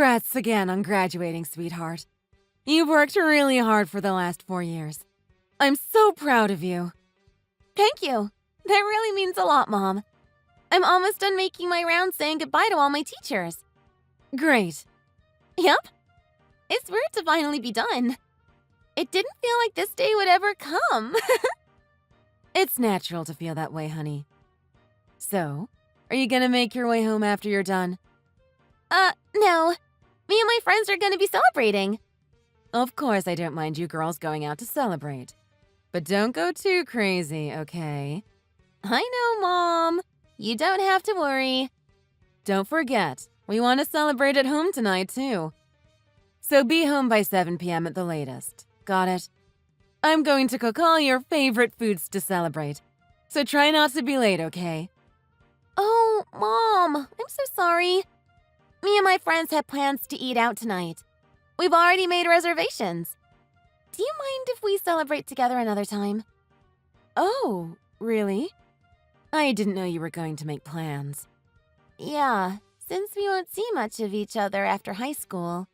Congrats again on graduating, sweetheart. You've worked really hard for the last 4 years. I'm so proud of you. Thank you. That really means a lot, Mom. I'm almost done making my rounds saying goodbye to all my teachers. Great. Yep. It's weird to finally be done. It didn't feel like this day would ever come. It's natural to feel that way, honey. So, are you gonna make your way home after you're done? No. Me and my friends are gonna be celebrating. Of course I don't mind you girls going out to celebrate. But don't go too crazy, okay? I know, Mom. You don't have to worry. Don't forget, we want to celebrate at home tonight, too. So be home by 7 p.m. at the latest. Got it? I'm going to cook all your favorite foods to celebrate. So try not to be late, okay? Oh, Mom, I'm so sorry. Me and my friends have plans to eat out tonight. We've already made reservations. Do you mind if we celebrate together another time? Oh, really? I didn't know you were going to make plans. Yeah, since we won't see much of each other after high school,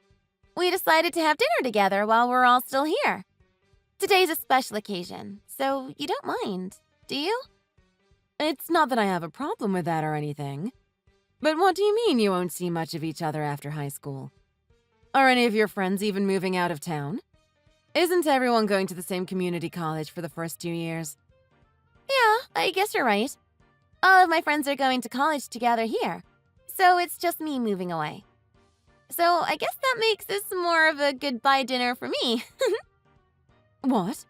we decided to have dinner together while we're all still here. Today's a special occasion, so you don't mind, do you? It's not that I have a problem with that or anything. But what do you mean you won't see much of each other after high school? Are any of your friends even moving out of town? Isn't everyone going to the same community college for the first 2 years? Yeah, I guess you're right. All of my friends are going to college together here, so it's just me moving away. So I guess that makes this more of a goodbye dinner for me. What?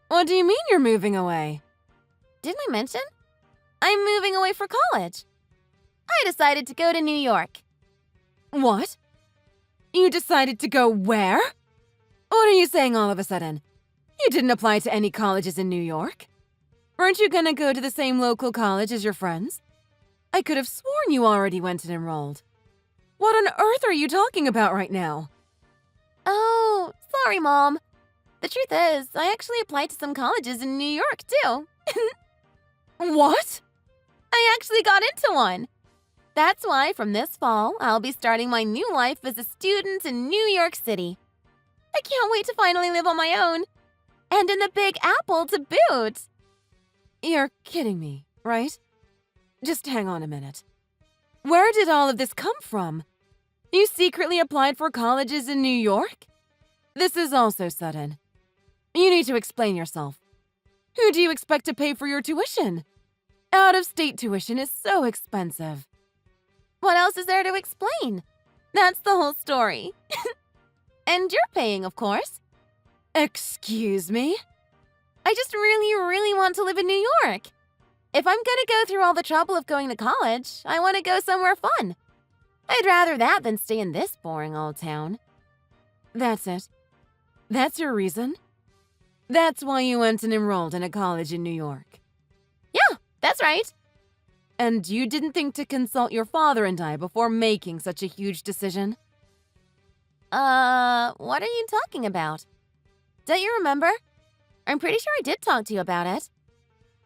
What do you mean you're moving away? Didn't I mention? I'm moving away for college. I decided to go to New York. What? You decided to go where? What are you saying all of a sudden? You didn't apply to any colleges in New York? Weren't you gonna go to the same local college as your friends? I could have sworn you already went and enrolled. What on earth are you talking about right now? Oh, sorry, Mom. The truth is, I actually applied to some colleges in New York, too. What? I actually got into one. That's why from this fall, I'll be starting my new life as a student in New York City. I can't wait to finally live on my own. And in the Big Apple to boot. You're kidding me, right? Just hang on a minute. Where did all of this come from? You secretly applied for colleges in New York? This is all so sudden. You need to explain yourself. Who do you expect to pay for your tuition? Out-of-state tuition is so expensive. What else is there to explain? That's the whole story. And you're paying, of course. Excuse me? I just really want to live in New York. If I'm gonna go through all the trouble of going to college, I want to go somewhere fun. I'd rather that than stay in this boring old town. That's it. That's your reason? That's why you went and enrolled in a college in New York. Yeah, that's right. And you didn't think to consult your father and I before making such a huge decision? What are you talking about? Don't you remember? I'm pretty sure I did talk to you about it.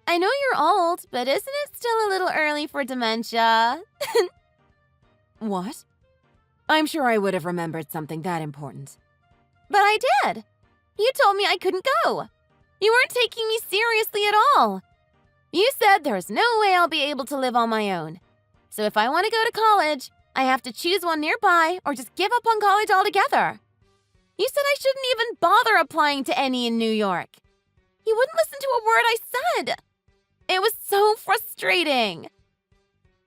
I know you're old, but isn't it still a little early for dementia? What? I'm sure I would have remembered something that important. But I did. You told me I couldn't go. You weren't taking me seriously at all. You said there's no way I'll be able to live on my own. So if I want to go to college, I have to choose one nearby or just give up on college altogether. You said I shouldn't even bother applying to any in New York. You wouldn't listen to a word I said. It was so frustrating.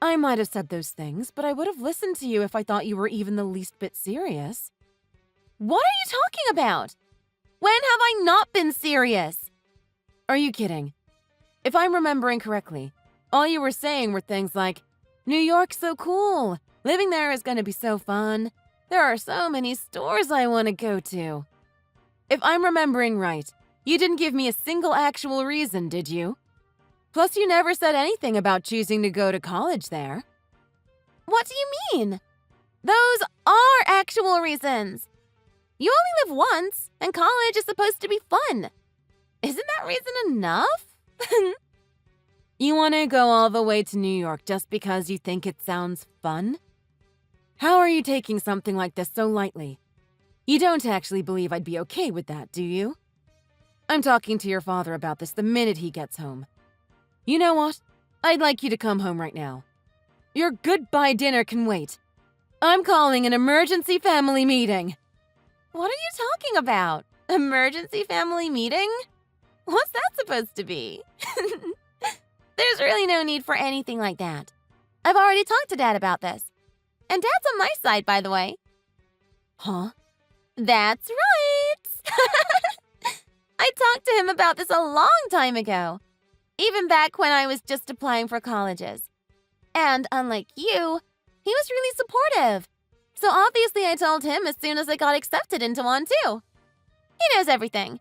I might have said those things, but I would have listened to you if I thought you were even the least bit serious. What are you talking about? When have I not been serious? Are you kidding? If I'm remembering correctly, all you were saying were things like, New York's so cool. Living there is going to be so fun. There are so many stores I want to go to. If I'm remembering right, you didn't give me a single actual reason, did you? Plus, you never said anything about choosing to go to college there. What do you mean? Those are actual reasons. You only live once, and college is supposed to be fun. Isn't that reason enough? You want to go all the way to New York just because you think it sounds fun? How are you taking something like this so lightly? You don't actually believe I'd be okay with that, do you? I'm talking to your father about this the minute he gets home. You know what? I'd like you to come home right now. Your goodbye dinner can wait. I'm calling an emergency family meeting. What are you talking about? Emergency family meeting? What's that supposed to be? There's really no need for anything like that. I've already talked to Dad about this. And Dad's on my side, by the way. Huh? That's right! I talked to him about this a long time ago. Even back when I was just applying for colleges. And unlike you, he was really supportive. So obviously I told him as soon as I got accepted into one too. He knows everything.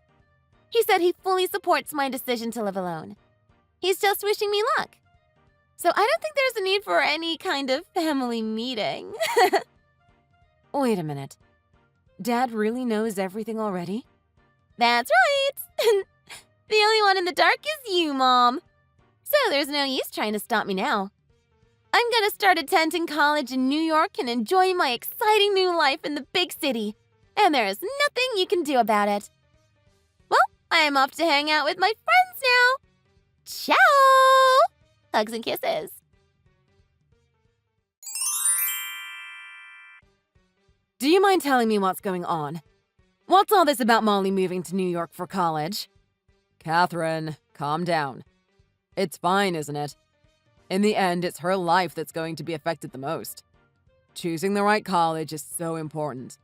He said he fully supports my decision to live alone. He's just wishing me luck. So I don't think there's a need for any kind of family meeting. Wait a minute. Dad really knows everything already? That's right. The only one in the dark is you, Mom. So there's no use trying to stop me now. I'm gonna start attending college in New York and enjoy my exciting new life in the big city. And there's nothing you can do about it. Well, I'm off to hang out with my friends now. Ciao! Hugs and kisses. Do you mind telling me what's going on? What's all this about Molly moving to New York for college? Catherine, calm down. It's fine, isn't it? In the end, it's her life that's going to be affected the most. Choosing the right college is so important.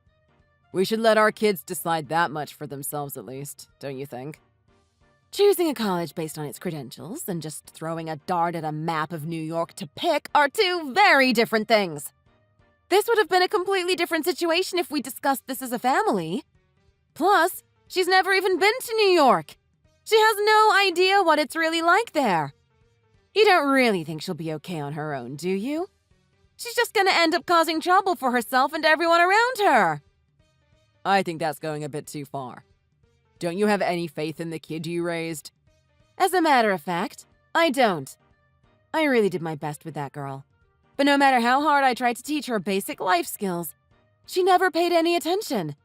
We should let our kids decide that much for themselves at least, don't you think? Choosing a college based on its credentials and just throwing a dart at a map of New York to pick are two very different things. This would have been a completely different situation if we discussed this as a family. Plus, she's never even been to New York. She has no idea what it's really like there. You don't really think she'll be okay on her own, do you? She's just gonna end up causing trouble for herself and everyone around her. I think that's going a bit too far. Don't you have any faith in the kid you raised? As a matter of fact, I don't. I really did my best with that girl. But no matter how hard I tried to teach her basic life skills, she never paid any attention.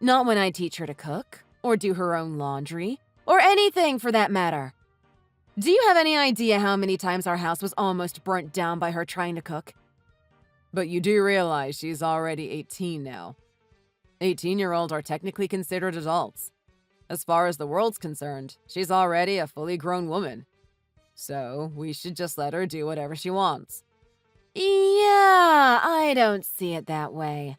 Not when I teach her to cook, or do her own laundry, or anything for that matter. Do you have any idea how many times our house was almost burnt down by her trying to cook? But you do realize she's already 18 now. 18-year-olds are technically considered adults. As far as the world's concerned, she's already a fully grown woman. So, we should just let her do whatever she wants. Yeah, I don't see it that way.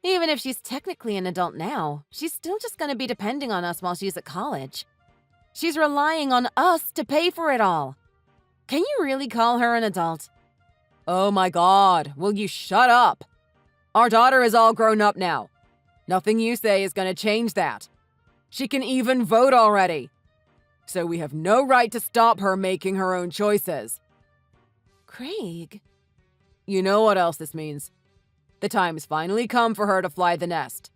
Even if she's technically an adult now, she's still just gonna be depending on us while she's at college. She's relying on us to pay for it all. Can you really call her an adult? Oh my God, will you shut up? Our daughter is all grown up now. Nothing you say is gonna change that. She can even vote already. So we have no right to stop her making her own choices. Craig. You know what else this means. The time's finally come for her to fly the nest.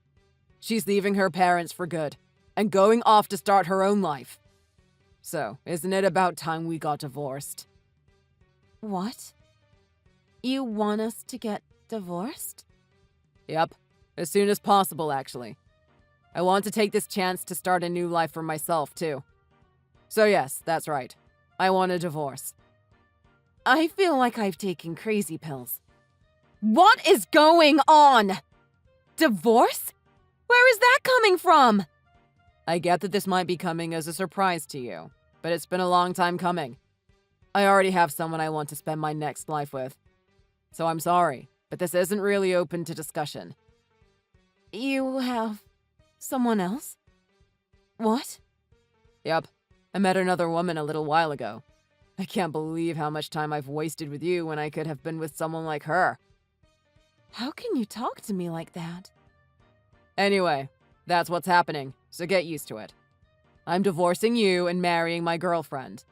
She's leaving her parents for good and going off to start her own life. So, isn't it about time we got divorced? What? You want us to get divorced? Yep, as soon as possible, actually. I want to take this chance to start a new life for myself, too. So yes, that's right. I want a divorce. I feel like I've taken crazy pills. What is going on? Divorce? Where is that coming from? I get that this might be coming as a surprise to you, but it's been a long time coming. I already have someone I want to spend my next life with. So I'm sorry, but this isn't really open to discussion. You have someone else? What? Yep, I met another woman a little while ago. I can't believe how much time I've wasted with you when I could have been with someone like her. How can you talk to me like that? Anyway, that's what's happening, so get used to it. I'm divorcing you and marrying my girlfriend.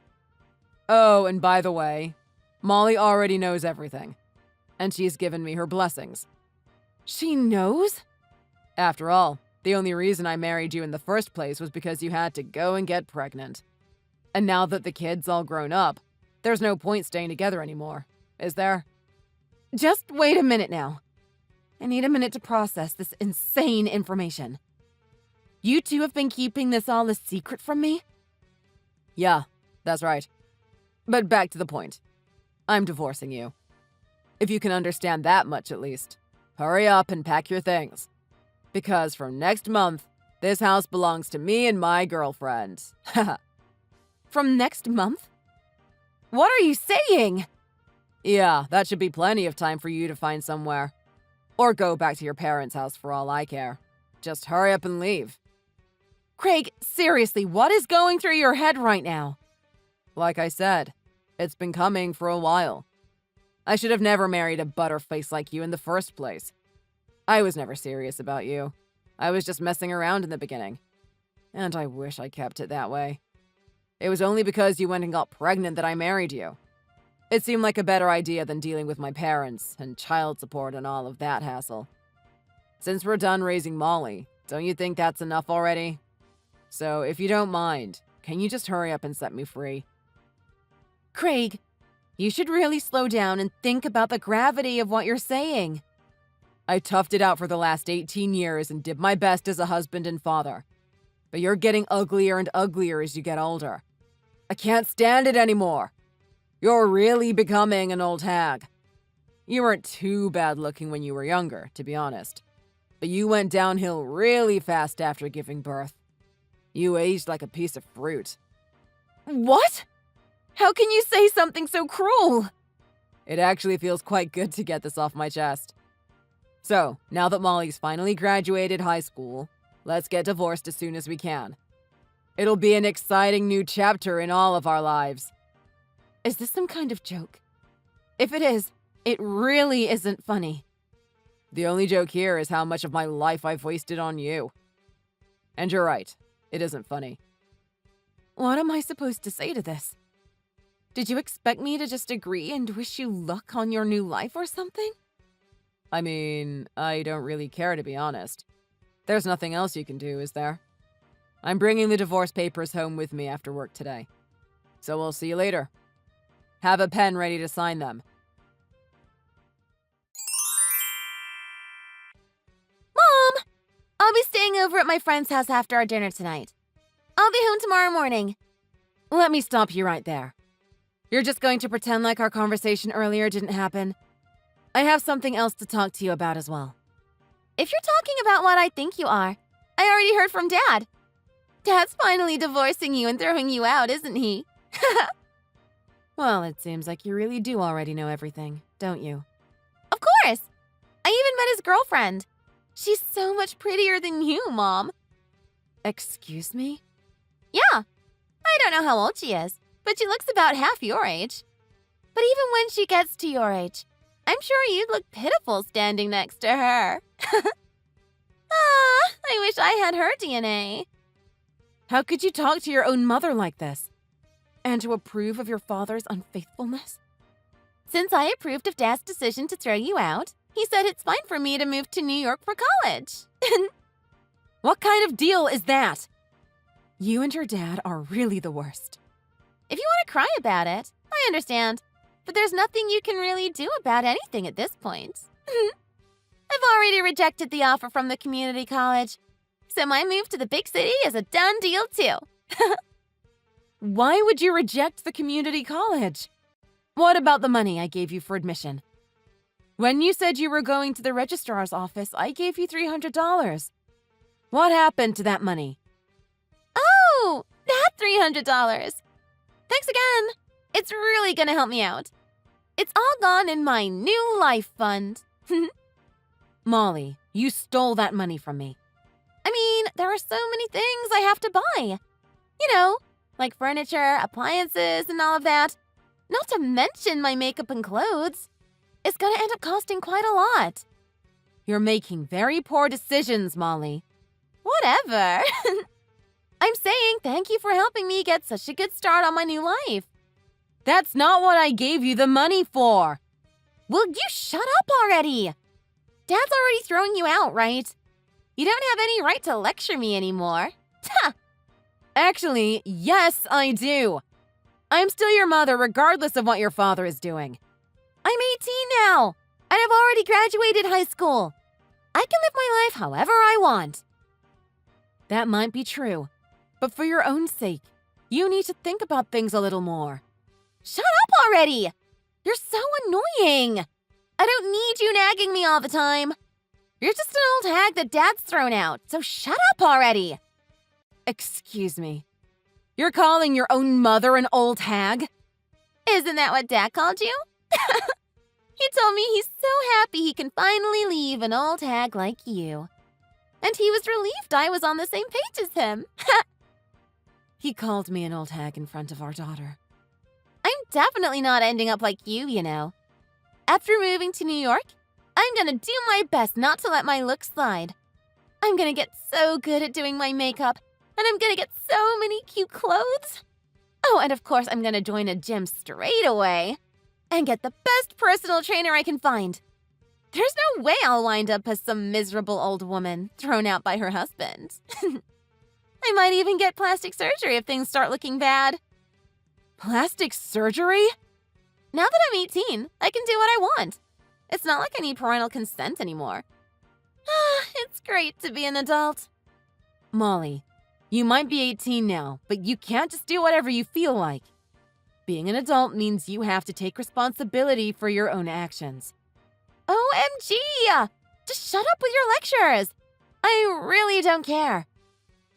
Oh, and by the way, Molly already knows everything. And she's given me her blessings. She knows? After all, the only reason I married you in the first place was because you had to go and get pregnant. And now that the kid's all grown up, there's no point staying together anymore, is there? Just wait a minute now. I need a minute to process this insane information. You two have been keeping this all a secret from me? Yeah, that's right. But back to the point. I'm divorcing you. If you can understand that much at least, hurry up and pack your things. Because from next month, this house belongs to me and my girlfriend. From next month? What are you saying? Yeah, that should be plenty of time for you to find somewhere. Or go back to your parents' house for all I care. Just hurry up and leave. Craig, seriously, what is going through your head right now? Like I said, it's been coming for a while. I should have never married a butterface like you in the first place. I was never serious about you. I was just messing around in the beginning. And I wish I kept it that way. It was only because you went and got pregnant that I married you. It seemed like a better idea than dealing with my parents and child support and all of that hassle. Since we're done raising Molly, don't you think that's enough already? So if you don't mind, can you just hurry up and set me free? Craig, you should really slow down and think about the gravity of what you're saying. I toughed it out for the last 18 years and did my best as a husband and father. But you're getting uglier and uglier as you get older. I can't stand it anymore. You're really becoming an old hag. You weren't too bad looking when you were younger, to be honest. But you went downhill really fast after giving birth. You aged like a piece of fruit. What? How can you say something so cruel? It actually feels quite good to get this off my chest. So, now that Molly's finally graduated high school, let's get divorced as soon as we can. It'll be an exciting new chapter in all of our lives. Is this some kind of joke? If it is, it really isn't funny. The only joke here is how much of my life I've wasted on you. And you're right, it isn't funny. What am I supposed to say to this? Did you expect me to just agree and wish you luck on your new life or something? I mean, I don't really care, to be honest. There's nothing else you can do, is there? I'm bringing the divorce papers home with me after work today. So we'll see you later. Have a pen ready to sign them. Mom! I'll be staying over at my friend's house after our dinner tonight. I'll be home tomorrow morning. Let me stop you right there. You're just going to pretend like our conversation earlier didn't happen? I have something else to talk to you about as well. If you're talking about what I think you are, I already heard from Dad. Dad's finally divorcing you and throwing you out, isn't he? Well, it seems like you really do already know everything, don't you? Of course! I even met his girlfriend. She's so much prettier than you, Mom. Excuse me? Yeah. I don't know how old she is, but she looks about half your age. But even when she gets to your age, I'm sure you'd look pitiful standing next to her. I wish I had her DNA. How could you talk to your own mother like this? And to approve of your father's unfaithfulness? Since I approved of Dad's decision to throw you out, he said it's fine for me to move to New York for college. What kind of deal is that? You and your dad are really the worst. If you want to cry about it, I understand. But there's nothing you can really do about anything at this point. I've already rejected the offer from the community college. So my move to the big city is a done deal too. Why would you reject the community college? What about the money I gave you for admission? When you said you were going to the registrar's office, I gave you $300. What happened to that money? Oh, that $300. Thanks again. It's really gonna help me out. It's all gone in my new life fund. Molly, you stole that money from me. I mean, there are so many things I have to buy. You know, like furniture, appliances, and all of that. Not to mention my makeup and clothes. It's gonna end up costing quite a lot. You're making very poor decisions, Molly. Whatever. I'm saying thank you for helping me get such a good start on my new life. That's not what I gave you the money for. Will you shut up already? Dad's already throwing you out, right? You don't have any right to lecture me anymore. Actually, yes, I do. I'm still your mother regardless of what your father is doing. I'm 18 now, and I've already graduated high school. I can live my life however I want. That might be true, but for your own sake, you need to think about things a little more. Shut up already! You're so annoying. I don't need you nagging me all the time. You're just an old hag that Dad's thrown out, so shut up already. Excuse me. You're calling your own mother an old hag? Isn't that what Dad called you? He told me he's so happy he can finally leave an old hag like you. And he was relieved I was on the same page as him. He called me an old hag in front of our daughter. I'm definitely not ending up like you know. After moving to New York, I'm gonna do my best not to let my looks slide. I'm gonna get so good at doing my makeup, and I'm gonna get so many cute clothes. Oh, and of course, I'm gonna join a gym straight away and get the best personal trainer I can find. There's no way I'll wind up as some miserable old woman thrown out by her husband. I might even get plastic surgery if things start looking bad. Plastic surgery? Now that I'm 18, I can do what I want. It's not like I need parental consent anymore. It's great to be an adult. Molly, you might be 18 now, but you can't just do whatever you feel like. Being an adult means you have to take responsibility for your own actions. OMG! Just shut up with your lectures. I really don't care.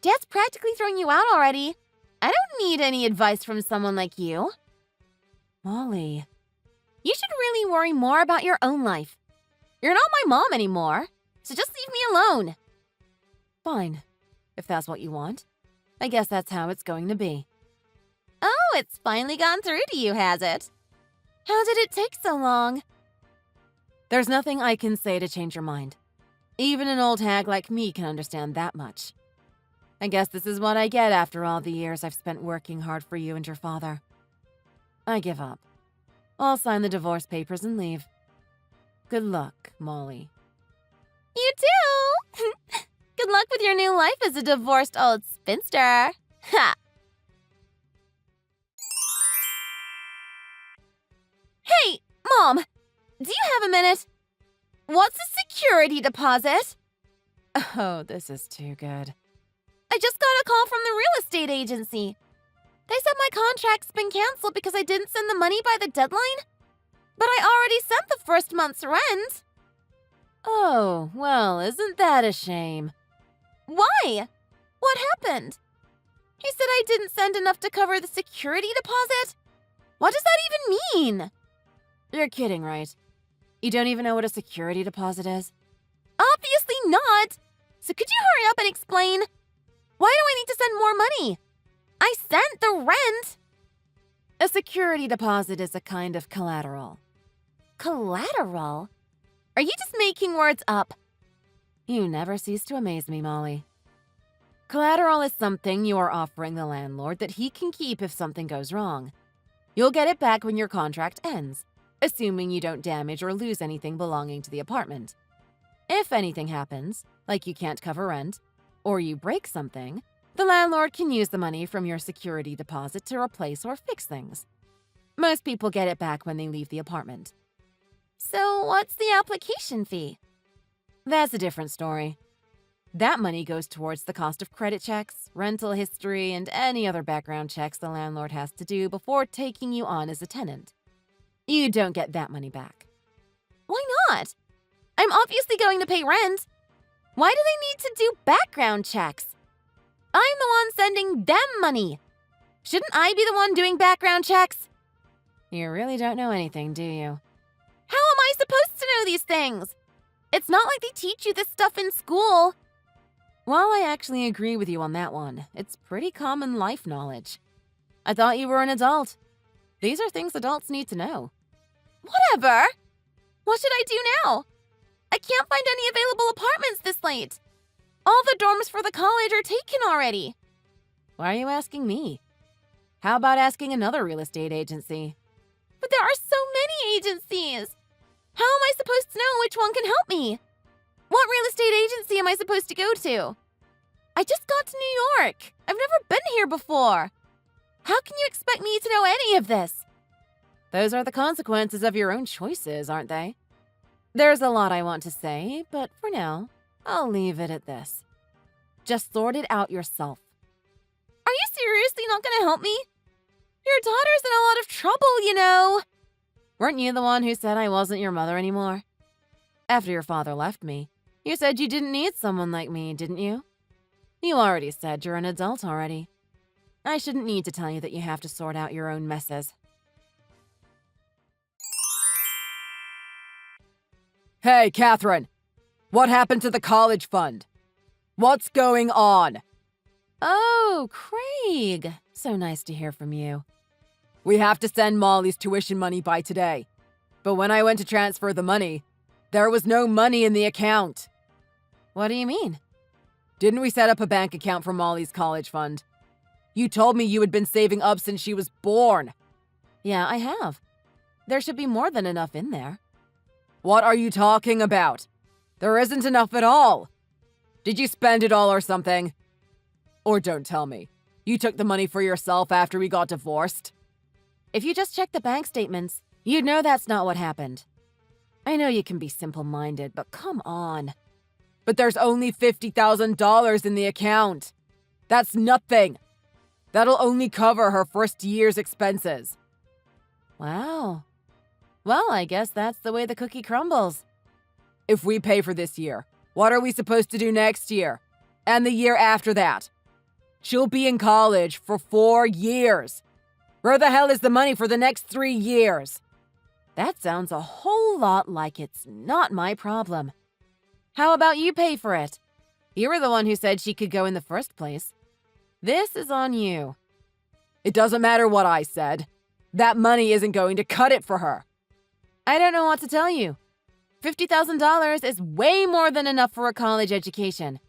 Dad's practically throwing you out already. I don't need any advice from someone like you. Molly. You should really worry more about your own life. You're not my mom anymore, so just leave me alone. Fine, if that's what you want. I guess that's how it's going to be. Oh, it's finally gone through to you, has it? How did it take so long? There's nothing I can say to change your mind. Even an old hag like me can understand that much. I guess this is what I get after all the years I've spent working hard for you and your father. I give up. I'll sign the divorce papers and leave. Good luck, Molly. You too! Good luck with your new life as a divorced old spinster. Ha! Hey, Mom! Do you have a minute? What's a security deposit? Oh, this is too good. I just got a call from the real estate agency. They said my contract's been canceled because I didn't send the money by the deadline. But I already sent the first month's rent. Oh, well, isn't that a shame? Why? What happened? He said I didn't send enough to cover the security deposit? What does that even mean? You're kidding, right? You don't even know what a security deposit is? Obviously not. So could you hurry up and explain? Why do I need to send more money? I sent the rent. A security deposit is a kind of collateral. Collateral? Are you just making words up? You never cease to amaze me, Molly. Collateral is something you are offering the landlord that he can keep if something goes wrong. You'll get it back when your contract ends, assuming you don't damage or lose anything belonging to the apartment. If anything happens, like you can't cover rent, or you break something, the landlord can use the money from your security deposit to replace or fix things. Most people get it back when they leave the apartment. So what's the application fee? That's a different story. That money goes towards the cost of credit checks, rental history, and any other background checks the landlord has to do before taking you on as a tenant. You don't get that money back. Why not? I'm obviously going to pay rent. Why do they need to do background checks? I'm the one sending them money. Shouldn't I be the one doing background checks? You really don't know anything, do you? How am I supposed to know these things? It's not like they teach you this stuff in school. While I actually agree with you on that one, it's pretty common life knowledge. I thought you were an adult. These are things adults need to know. Whatever. What should I do now? I can't find any available apartments this late. All the dorms for the college are taken already. Why are you asking me? How about asking another real estate agency? But there are so many agencies. How am I supposed to know which one can help me? What real estate agency am I supposed to go to? I just got to New York. I've never been here before. How can you expect me to know any of this? Those are the consequences of your own choices, aren't they? There's a lot I want to say, but for now, I'll leave it at this. Just sort it out yourself. Are you seriously not gonna help me? Your daughter's in a lot of trouble, you know. Weren't you the one who said I wasn't your mother anymore? After your father left me, you said you didn't need someone like me, didn't you? You already said you're an adult already. I shouldn't need to tell you that you have to sort out your own messes. Hey, Catherine! What happened to the college fund? What's going on? Oh, Craig. So nice to hear from you. We have to send Molly's tuition money by today. But when I went to transfer the money, there was no money in the account. What do you mean? Didn't we set up a bank account for Molly's college fund? You told me you had been saving up since she was born. Yeah, I have. There should be more than enough in there. What are you talking about? There isn't enough at all. Did you spend it all or something? Or don't tell me. You took the money for yourself after we got divorced? If you just check the bank statements, you'd know that's not what happened. I know you can be simple-minded, but come on. But there's only $50,000 in the account. That's nothing. That'll only cover her first year's expenses. Wow. Well, I guess that's the way the cookie crumbles. If we pay for this year, what are we supposed to do next year? And the year after that? She'll be in college for 4 years. Where the hell is the money for the next 3 years? That sounds a whole lot like it's not my problem. How about you pay for it? You were the one who said she could go in the first place. This is on you. It doesn't matter what I said. That money isn't going to cut it for her. I don't know what to tell you. $50,000 is way more than enough for a college education.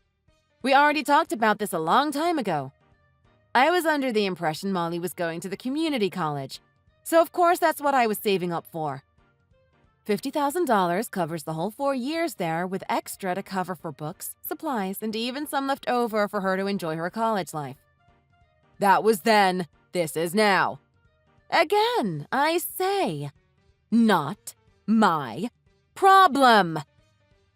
We already talked about this a long time ago. I was under the impression Molly was going to the community college, so of course that's what I was saving up for. $50,000 covers the whole 4 years there, with extra to cover for books, supplies, and even some left over for her to enjoy her college life. That was then, this is now. Again, I say, not my problem.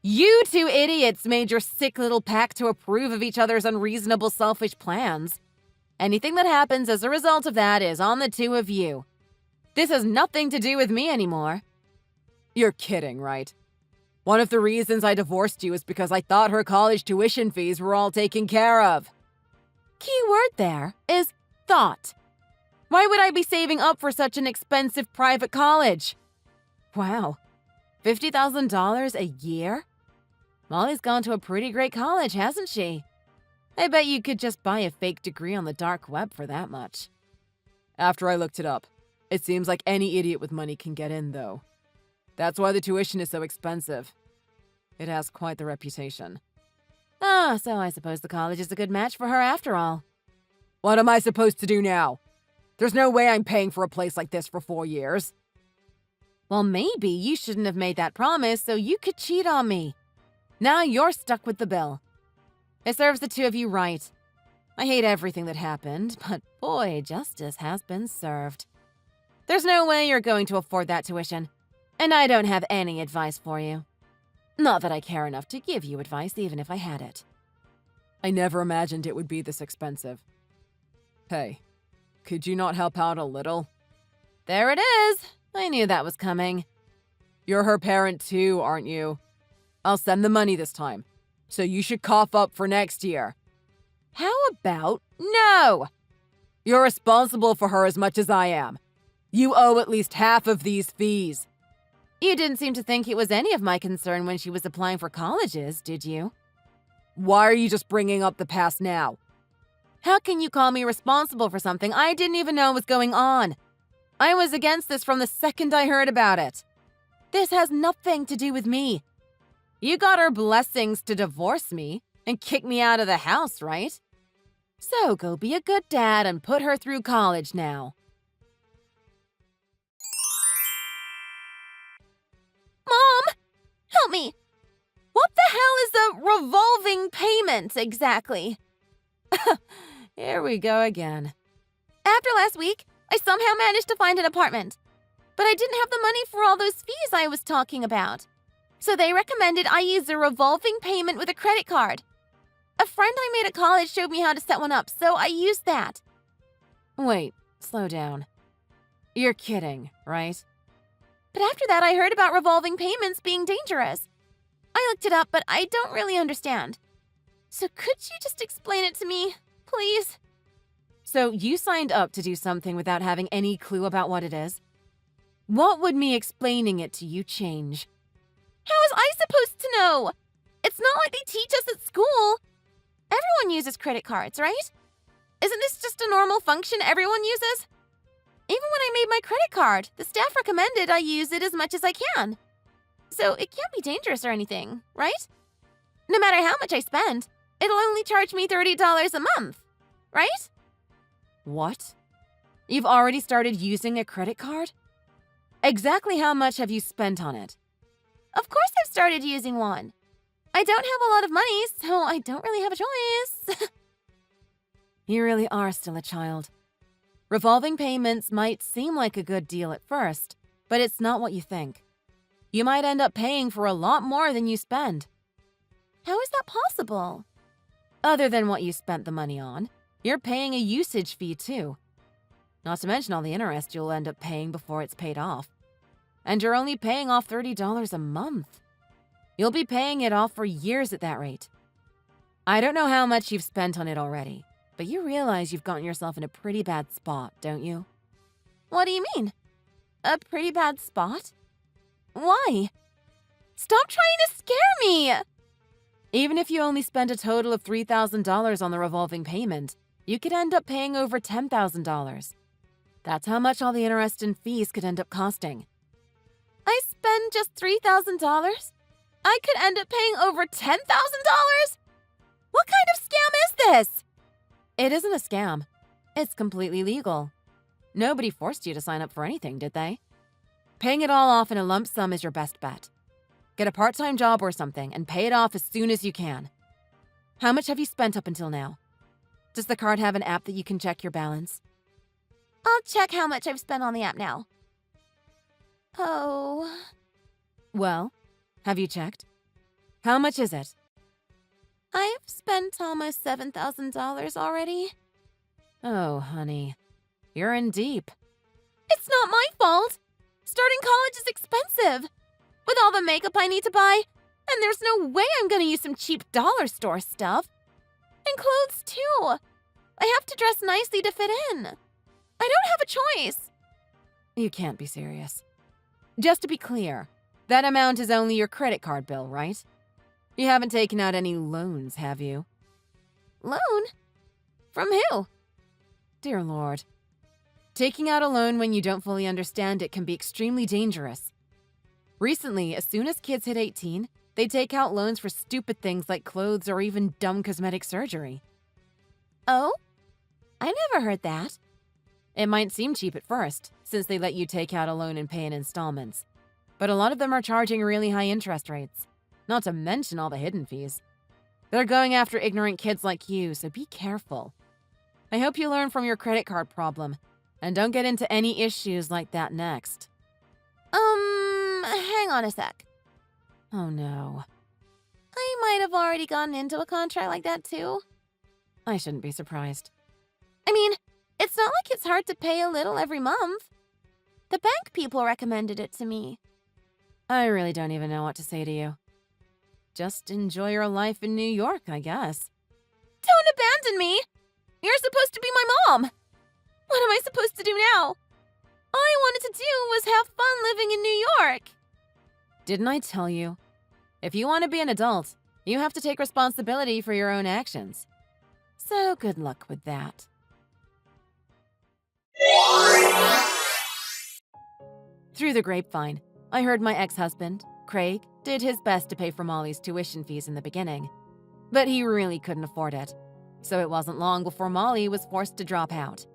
You two idiots made your sick little pact to approve of each other's unreasonable, selfish plans. Anything that happens as a result of that is on the two of you. This has nothing to do with me anymore. You're kidding, right? One of the reasons I divorced you is because I thought her college tuition fees were all taken care of. Key word there is thought. Why would I be saving up for such an expensive private college? Wow, $50,000 a year? Molly's gone to a pretty great college, hasn't she? I bet you could just buy a fake degree on the dark web for that much. After I looked it up, it seems like any idiot with money can get in, though. That's why the tuition is so expensive. It has quite the reputation. Ah, so I suppose the college is a good match for her after all. What am I supposed to do now? There's no way I'm paying for a place like this for 4 years. Well, maybe you shouldn't have made that promise so you could cheat on me. Now you're stuck with the bill. It serves the two of you right. I hate everything that happened, but boy, justice has been served. There's no way you're going to afford that tuition, and I don't have any advice for you. Not that I care enough to give you advice, even if I had it. I never imagined it would be this expensive. Hey, could you not help out a little? There it is. I knew that was coming. You're her parent too, aren't you? I'll send the money this time, so you should cough up for next year. How about no? You're responsible for her as much as I am. You owe at least half of these fees. You didn't seem to think it was any of my concern when she was applying for colleges, did you? Why are you just bringing up the past now? How can you call me responsible for something I didn't even know was going on? I was against this from the second I heard about it. This has nothing to do with me. You got her blessings to divorce me and kick me out of the house, right? So go be a good dad and put her through college now. Mom! Help me! What the hell is a revolving payment exactly? Here we go again. After last week, I somehow managed to find an apartment. But I didn't have the money for all those fees I was talking about. So they recommended I use a revolving payment with a credit card. A friend I made at college showed me how to set one up, so I used that. Wait, slow down. You're kidding, right? But after that, I heard about revolving payments being dangerous. I looked it up, but I don't really understand. So could you just explain it to me, please? So you signed up to do something without having any clue about what it is? What would me explaining it to you change? How was I supposed to know? It's not like they teach us at school. Everyone uses credit cards, right? Isn't this just a normal function everyone uses? Even when I made my credit card, the staff recommended I use it as much as I can. So it can't be dangerous or anything, right? No matter how much I spend, it'll only charge me $30 a month, right? What? You've already started using a credit card? Exactly how much have you spent on it? Of course I've started using one. I don't have a lot of money, so I don't really have a choice. You really are still a child. Revolving payments might seem like a good deal at first, but it's not what you think. You might end up paying for a lot more than you spend. How is that possible? Other than what you spent the money on, you're paying a usage fee too. Not to mention all the interest you'll end up paying before it's paid off. And you're only paying off $30 a month. You'll be paying it off for years at that rate. I don't know how much you've spent on it already, but you realize you've gotten yourself in a pretty bad spot, don't you? What do you mean? A pretty bad spot? Why? Stop trying to scare me! Even if you only spend a total of $3,000 on the revolving payment, you could end up paying over $10,000. That's how much all the interest and fees could end up costing. I spend just $3,000? I could end up paying over $10,000? What kind of scam is this? It isn't a scam. It's completely legal. Nobody forced you to sign up for anything, did they? Paying it all off in a lump sum is your best bet. Get a part-time job or something and pay it off as soon as you can. How much have you spent up until now? Does the card have an app that you can check your balance? I'll check how much I've spent on the app now. Oh. Well, have you checked? How much is it? I've spent almost $7,000 already. Oh, honey. You're in deep. It's not my fault. Starting college is expensive. With all the makeup I need to buy, and there's no way I'm gonna use some cheap dollar store stuff. And clothes, too. I have to dress nicely to fit in. I don't have a choice. You can't be serious. Just to be clear, that amount is only your credit card bill, right? You haven't taken out any loans, have you? Loan? From who? Dear Lord. Taking out a loan when you don't fully understand it can be extremely dangerous. Recently, as soon as kids hit 18, they take out loans for stupid things like clothes or even dumb cosmetic surgery. Oh? I never heard that. It might seem cheap at first, since they let you take out a loan and pay in installments. But a lot of them are charging really high interest rates, not to mention all the hidden fees. They're going after ignorant kids like you, so be careful. I hope you learn from your credit card problem, and don't get into any issues like that next. Hang on a sec. Oh no. I might have already gotten into a contract like that too. I shouldn't be surprised. I mean, it's not like it's hard to pay a little every month. The bank people recommended it to me. I really don't even know what to say to you. Just enjoy your life in New York, I guess. Don't abandon me! You're supposed to be my mom! What am I supposed to do now? All I wanted to do was have fun living in New York! Didn't I tell you? If you want to be an adult, you have to take responsibility for your own actions. So good luck with that. Through the grapevine, I heard my ex-husband, Craig, did his best to pay for Molly's tuition fees in the beginning. But he really couldn't afford it. So it wasn't long before Molly was forced to drop out.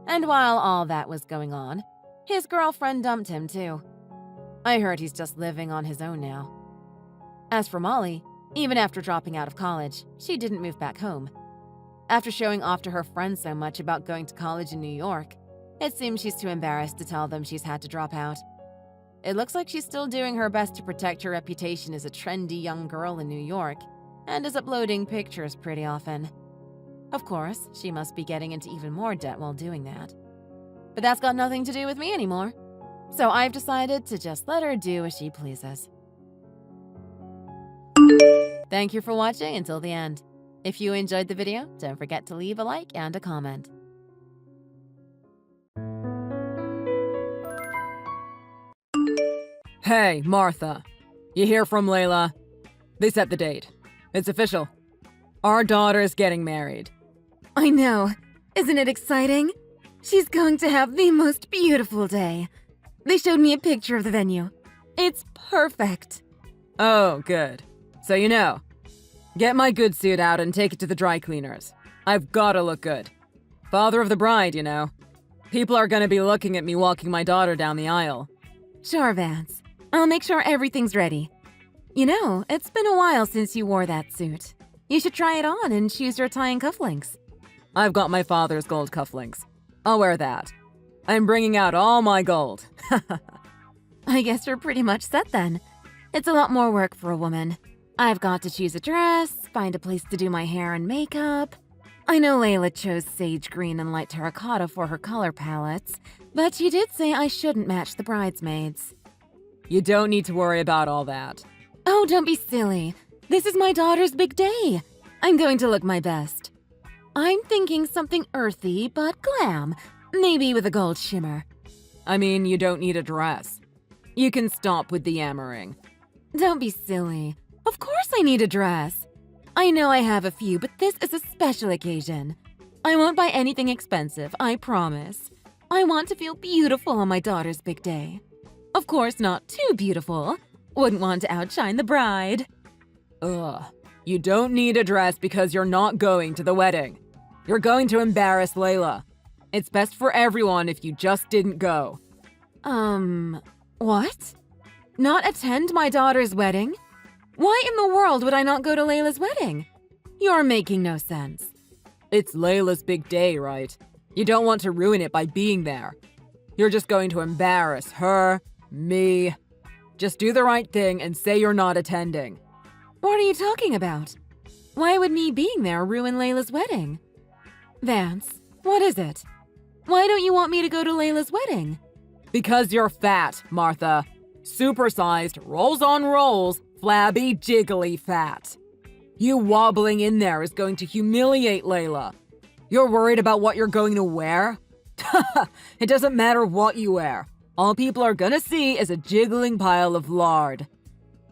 And while all that was going on, his girlfriend dumped him too. I heard he's just living on his own now. As for Molly, even after dropping out of college, she didn't move back home. After showing off to her friends so much about going to college in New York, it seems she's too embarrassed to tell them she's had to drop out. it looks like she's still doing her best to protect her reputation as a trendy young girl in New York, and is uploading pictures pretty often. Of course, she must be getting into even more debt while doing that. But that's got nothing to do with me anymore. So I've decided to just let her do as she pleases. Thank you for watching until the end. If you enjoyed the video, don't forget to leave a like and a comment. Hey, Martha. You hear from Layla? They set the date. It's official. Our daughter is getting married. I know. Isn't it exciting? She's going to have the most beautiful day. They showed me a picture of the venue. It's perfect. Oh, good. So you know. Get my good suit out and take it to the dry cleaners. I've gotta look good. Father of the bride, you know. People are gonna be looking at me walking my daughter down the aisle. Sure, Vance. I'll make sure everything's ready. You know, it's been a while since you wore that suit. You should try it on and choose your tie and cufflinks. I've got my father's gold cufflinks. I'll wear that. I'm bringing out all my gold. I guess you're pretty much set then. It's a lot more work for a woman. I've got to choose a dress, find a place to do my hair and makeup. I know Layla chose sage green and light terracotta for her color palettes, but she did say I shouldn't match the bridesmaids. You don't need to worry about all that. Oh, don't be silly. This is my daughter's big day. I'm going to look my best. I'm thinking something earthy but glam, maybe with a gold shimmer. I mean, you don't need a dress. You can stop with the yammering. Don't be silly. Of course I need a dress. I know I have a few, but this is a special occasion. I won't buy anything expensive, I promise. I want to feel beautiful on my daughter's big day. Of course, not too beautiful. Wouldn't want to outshine the bride. Ugh. You don't need a dress because you're not going to the wedding. You're going to embarrass Layla. It's best for everyone if you just didn't go. What? Not attend my daughter's wedding? Why in the world would I not go to Layla's wedding? You're making no sense. It's Layla's big day, right? You don't want to ruin it by being there. You're just going to embarrass her, me. Just do the right thing and say you're not attending. What are you talking about? Why would me being there ruin Layla's wedding? Vance, what is it? Why don't you want me to go to Layla's wedding? Because you're fat, Martha. Supersized, rolls on rolls, flabby, jiggly fat. You wobbling in there is going to humiliate Layla. You're worried about what you're going to wear? It doesn't matter what you wear. All people are gonna see is a jiggling pile of lard.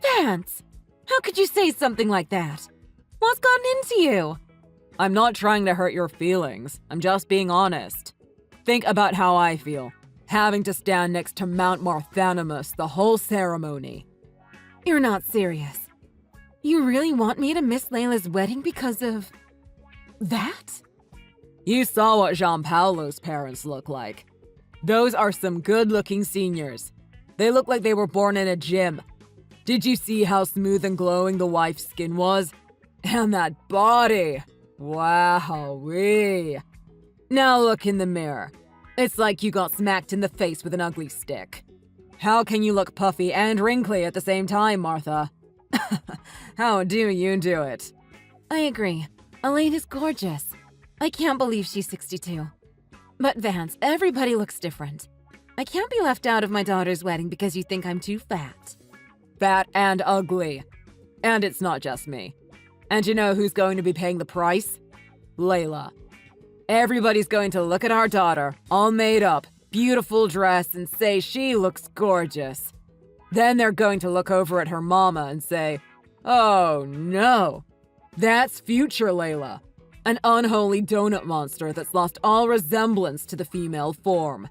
Vance, how could you say something like that? What's gotten into you? I'm not trying to hurt your feelings. I'm just being honest. Think about how I feel, having to stand next to Mount Marthanimus the whole ceremony. You're not serious. You really want me to miss Layla's wedding because of that? You saw what Gianpaolo's parents look like. Those are some good-looking seniors. They look like they were born in a gym. Did you see how smooth and glowing the wife's skin was? And that body! Wowee! Now look in the mirror. It's like you got smacked in the face with an ugly stick. How can you look puffy and wrinkly at the same time, Martha? How do you do it? I agree. Elaine is gorgeous. I can't believe she's 62. But Vance, everybody looks different. I can't be left out of my daughter's wedding because you think I'm too fat. Fat and ugly. And it's not just me. And you know who's going to be paying the price? Layla. Everybody's going to look at our daughter, all made up, beautiful dress, and say she looks gorgeous. Then they're going to look over at her mama and say, "Oh no, that's future Layla. An unholy donut monster that's lost all resemblance to the female form."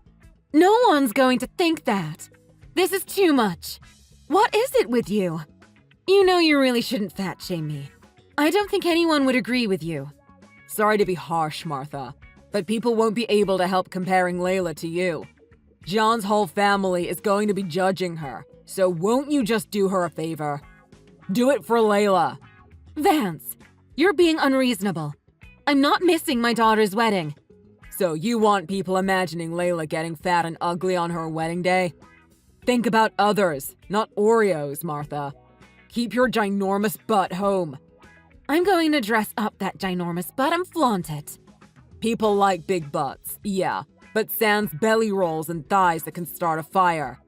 No one's going to think that. This is too much. What is it with you? You know you really shouldn't fat shame me. I don't think anyone would agree with you. Sorry to be harsh, Martha, but people won't be able to help comparing Layla to you. John's whole family is going to be judging her, so won't you just do her a favor? Do it for Layla. Vance, you're being unreasonable. I'm not missing my daughter's wedding. So you want people imagining Layla getting fat and ugly on her wedding day? Think about others, not Oreos, Martha. Keep your ginormous butt home. I'm going to dress up that ginormous butt and flaunt it. People like big butts, yeah, but sans belly rolls and thighs that can start a fire.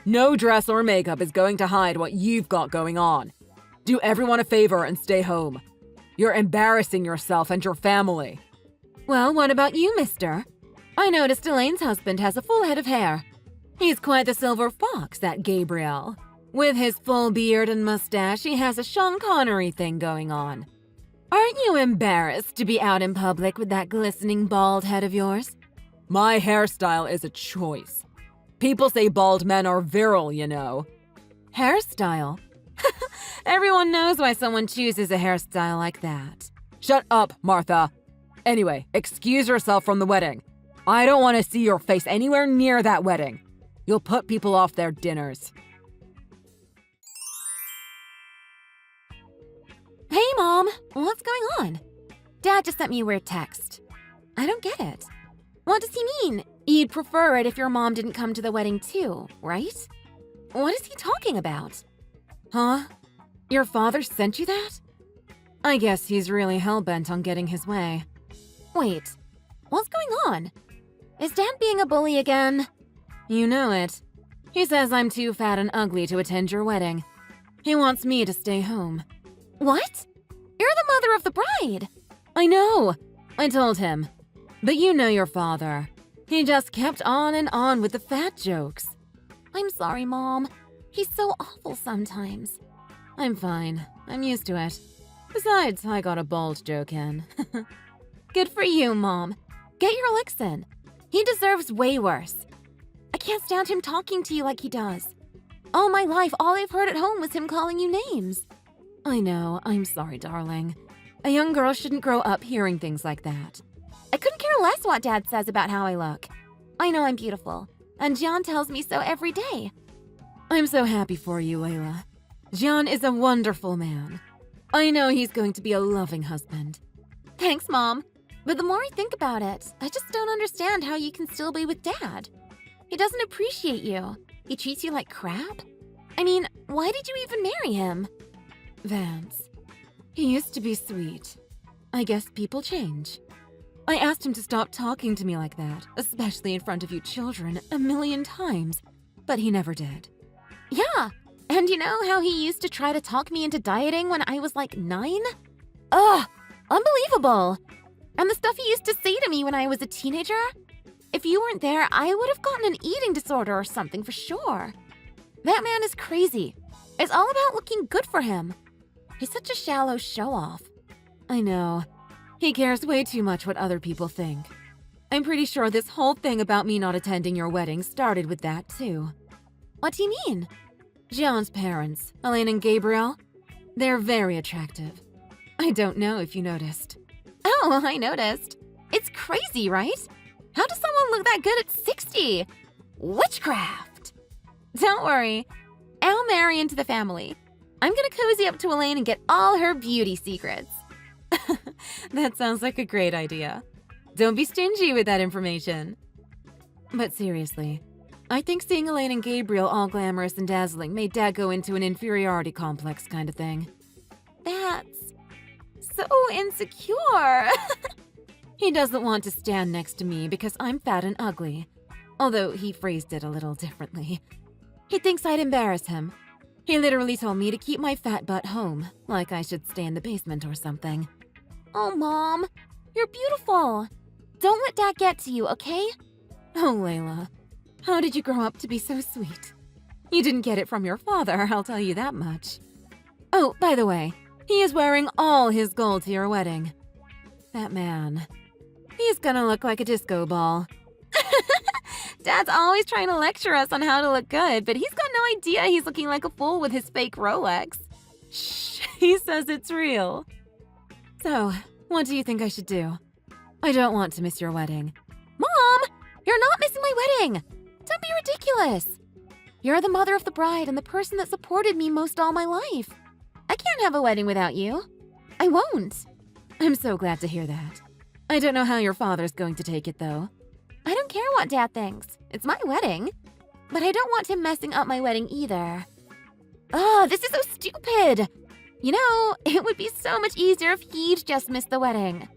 No dress or makeup is going to hide what you've got going on. Do everyone a favor and stay home. You're embarrassing yourself and your family. Well, what about you, mister? I noticed Elaine's husband has a full head of hair. He's quite the silver fox, that Gabriel. With his full beard and mustache, he has a Sean Connery thing going on. Aren't you embarrassed to be out in public with that glistening bald head of yours? My hairstyle is a choice. People say bald men are virile, you know. Hairstyle? Everyone knows why someone chooses a hairstyle like that. Shut up, Martha. Anyway, excuse yourself from the wedding. I don't want to see your face anywhere near that wedding. You'll put people off their dinners. Hey, Mom, what's going on? Dad just sent me a weird text. I don't get it. What does he mean? You'd prefer it if your mom didn't come to the wedding too, right? What is he talking about? Huh? Your father sent you that? I guess he's really hell-bent on getting his way. Wait, what's going on? Is Dad being a bully again? You know it. He says I'm too fat and ugly to attend your wedding. He wants me to stay home. What? You're the mother of the bride. I know. I told him. But you know your father. He just kept on and on with the fat jokes. I'm sorry, Mom. He's so awful sometimes. I'm fine. I'm used to it. Besides, I got a bald joke in. Good for you, Mom. Get your licks in. He deserves way worse. I can't stand him talking to you like he does. All my life, all I've heard at home was him calling you names. I know. I'm sorry, darling. A young girl shouldn't grow up hearing things like that. I couldn't care less what Dad says about how I look. I know I'm beautiful, and John tells me so every day. I'm so happy for you, Layla. John is a wonderful man. I know he's going to be a loving husband. Thanks, Mom. But the more I think about it, I just don't understand how you can still be with Dad. He doesn't appreciate you. He treats you like crap. I mean, why did you even marry him? Vance. He used to be sweet. I guess people change. I asked him to stop talking to me like that, especially in front of you children, 1,000,000 times, but he never did. Yeah, and you know how he used to try to talk me into dieting when I was like 9? Ugh, unbelievable. And the stuff he used to say to me when I was a teenager? If you weren't there, I would have gotten an eating disorder or something for sure. That man is crazy. It's all about looking good for him. He's such a shallow show-off. I know. He cares way too much what other people think. I'm pretty sure this whole thing about me not attending your wedding started with that, too. What do you mean? John's parents, Elaine and Gabriel, they're very attractive. I don't know if you noticed. Oh, I noticed. It's crazy, right? How does someone look that good at 60? Witchcraft! Don't worry. I'll marry into the family. I'm gonna cozy up to Elaine and get all her beauty secrets. That sounds like a great idea. Don't be stingy with that information. But seriously, I think seeing Elaine and Gabriel all glamorous and dazzling made Dad go into an inferiority complex kind of thing. That's so insecure. He doesn't want to stand next to me because I'm fat and ugly, although he phrased it a little differently. He thinks I'd embarrass him. He literally told me to keep my fat butt home, like I should stay in the basement or something. Oh, Mom, you're beautiful. Don't let Dad get to you, okay? Oh, Layla, how did you grow up to be so sweet? You didn't get it from your father, I'll tell you that much. Oh, by the way, he is wearing all his gold to your wedding. That man, he's gonna look like a disco ball. Dad's always trying to lecture us on how to look good, but he's got no idea he's looking like a fool with his fake Rolex. Shh, he says it's real. So, what do you think I should do? I don't want to miss your wedding. Mom, you're not missing my wedding. Don't be ridiculous. You're the mother of the bride and the person that supported me most all my life. I can't have a wedding without you. I won't. I'm so glad to hear that. I don't know how your father's going to take it, though. I don't care what Dad thinks. It's my wedding. But I don't want him messing up my wedding either. Ugh, this is so stupid! You know, it would be so much easier if he'd just missed the wedding.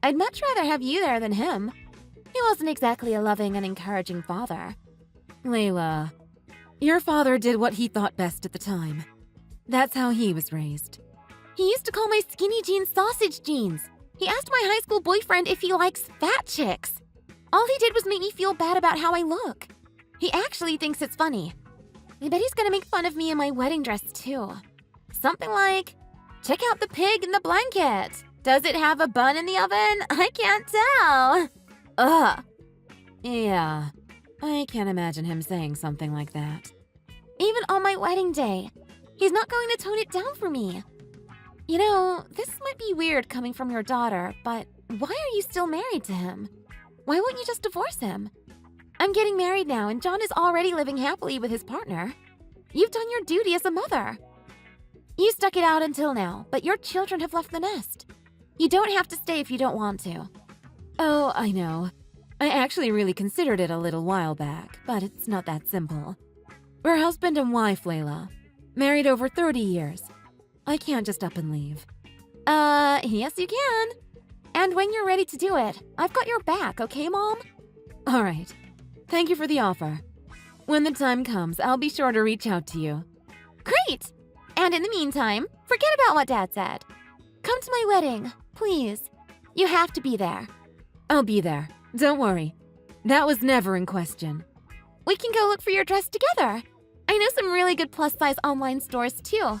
I'd much rather have you there than him. He wasn't exactly a loving and encouraging father. Layla, your father did what he thought best at the time. That's how he was raised. He used to call my skinny jeans sausage jeans. He asked my high school boyfriend if he likes fat chicks. All he did was make me feel bad about how I look. He actually thinks it's funny. I bet he's gonna make fun of me in my wedding dress too. Something like, check out the pig in the blanket. Does it have a bun in the oven? I can't tell. Ugh. Yeah, I can't imagine him saying something like that. Even on my wedding day, he's not going to tone it down for me. You know, this might be weird coming from your daughter, but why are you still married to him? Why won't you just divorce him? I'm getting married now, and John is already living happily with his partner. You've done your duty as a mother. You stuck it out until now, but your children have left the nest. You don't have to stay if you don't want to. Oh, I know. I actually really considered it a little while back, but it's not that simple. We're husband and wife, Layla. Married over 30 years. I can't just up and leave. Yes you can. And when you're ready to do it, I've got your back, okay, Mom? All right. Thank you for the offer. When the time comes, I'll be sure to reach out to you. Great! And in the meantime, forget about what Dad said. Come to my wedding, please. You have to be there. I'll be there. Don't worry. That was never in question. We can go look for your dress together. I know some really good plus-size online stores, too.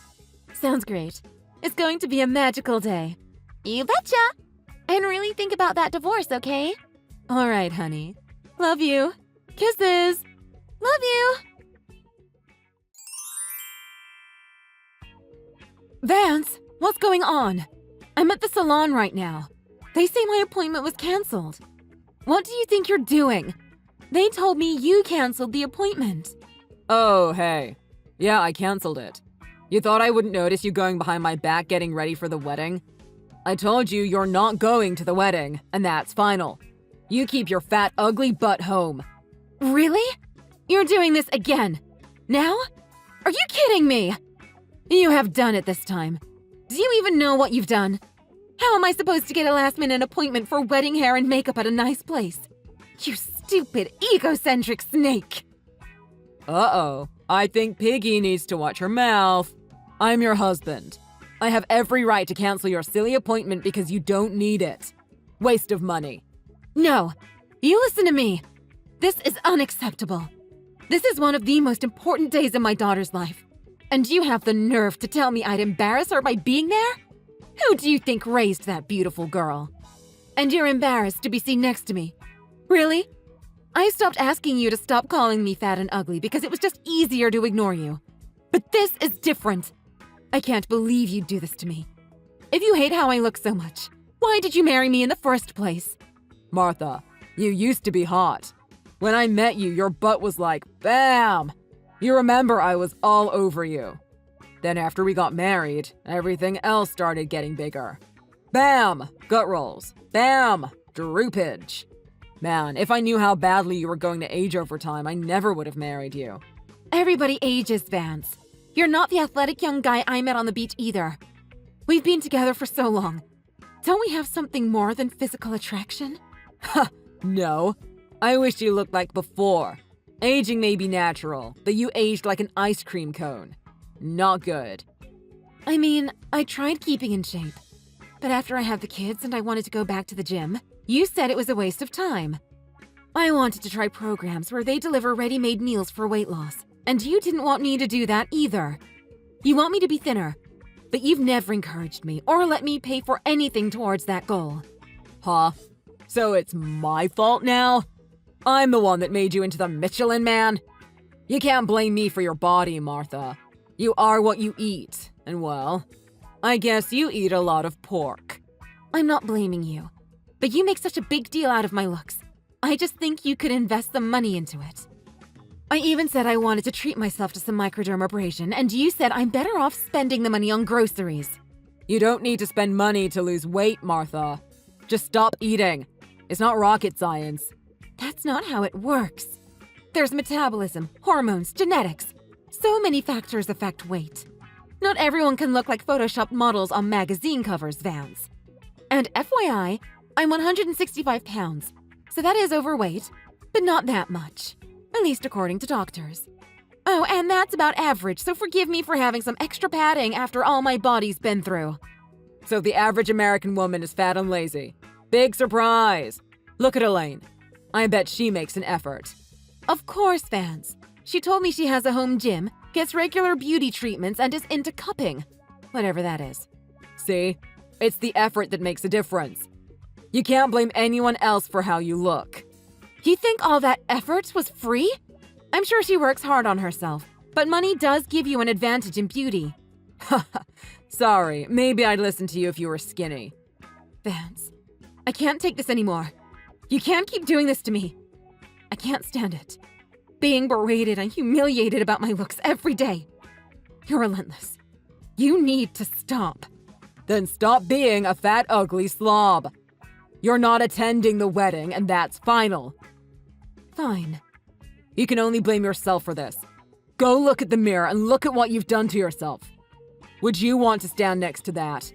Sounds great. It's going to be a magical day. You betcha! And really think about that divorce, okay? All right, honey. Love you. Kisses. Love you! Vance, what's going on? I'm at the salon right now. They say my appointment was canceled. What do you think you're doing? They told me you canceled the appointment. Oh, hey. Yeah, I canceled it. You thought I wouldn't notice you going behind my back getting ready for the wedding? I told you you're not going to the wedding, and that's final. You keep your fat, ugly butt home. Really? You're doing this again? Now? Are you kidding me? You have done it this time. Do you even know what you've done? How am I supposed to get a last-minute appointment for wedding hair and makeup at a nice place? You stupid, egocentric snake! Uh-oh. I think Piggy needs to watch her mouth. I'm your husband. I have every right to cancel your silly appointment because you don't need it. Waste of money. No, you listen to me. This is unacceptable. This is one of the most important days in my daughter's life. And you have the nerve to tell me I'd embarrass her by being there? Who do you think raised that beautiful girl? And you're embarrassed to be seen next to me. Really? I stopped asking you to stop calling me fat and ugly because it was just easier to ignore you. But this is different. I can't believe you'd do this to me. If you hate how I look so much, why did you marry me in the first place? Martha, you used to be hot. When I met you, your butt was like, bam! You remember I was all over you. Then after we got married, everything else started getting bigger. Bam! Gut rolls. Bam! Droopage. Man, if I knew how badly you were going to age over time, I never would have married you. Everybody ages, Vance. You're not the athletic young guy I met on the beach either. We've been together for so long. Don't we have something more than physical attraction? Ha! No. I wish you looked like before. Aging may be natural, but you aged like an ice cream cone. Not good. I mean, I tried keeping in shape. But after I had the kids and I wanted to go back to the gym, you said it was a waste of time. I wanted to try programs where they deliver ready-made meals for weight loss, and you didn't want me to do that either. You want me to be thinner, but you've never encouraged me or let me pay for anything towards that goal. Huh? So it's my fault now? I'm the one that made you into the Michelin Man? You can't blame me for your body, Martha. You are what you eat, and well, I guess you eat a lot of pork. I'm not blaming you, but you make such a big deal out of my looks. I just think you could invest some money into it. I even said I wanted to treat myself to some microdermabrasion, and you said I'm better off spending the money on groceries. You don't need to spend money to lose weight, Martha. Just stop eating. It's not rocket science. That's not how it works. There's metabolism, hormones, genetics. So many factors affect weight. Not everyone can look like Photoshopped models on magazine covers, Vance. And FYI, I'm 165 pounds, so that is overweight, but not that much. At least according to doctors. Oh, and that's about average, so forgive me for having some extra padding after all my body's been through. So the average American woman is fat and lazy. Big surprise! Look at Elaine. I bet she makes an effort. Of course, Vance. She told me she has a home gym, gets regular beauty treatments, and is into cupping. Whatever that is. See? It's the effort that makes a difference. You can't blame anyone else for how you look. You think all that effort was free? I'm sure she works hard on herself, but money does give you an advantage in beauty. Sorry, maybe I'd listen to you if you were skinny. Vance, I can't take this anymore. You can't keep doing this to me. I can't stand it. Being berated and humiliated about my looks every day. You're relentless. You need to stop. Then stop being a fat, ugly slob. You're not attending the wedding, and that's final. Fine. You can only blame yourself for this. Go look at the mirror and look at what you've done to yourself. Would you want to stand next to that?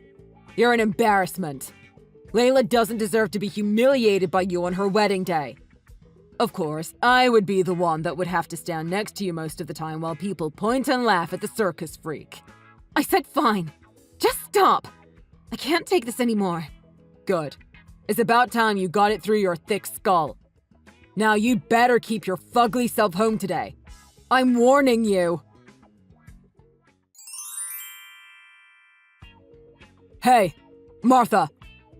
You're an embarrassment. Layla doesn't deserve to be humiliated by you on her wedding day. Of course, I would be the one that would have to stand next to you most of the time while people point and laugh at the circus freak. I said fine. Just stop. I can't take this anymore. Good. It's about time you got it through your thick skull. Now you better keep your fugly self home today. I'm warning you. Hey, Martha.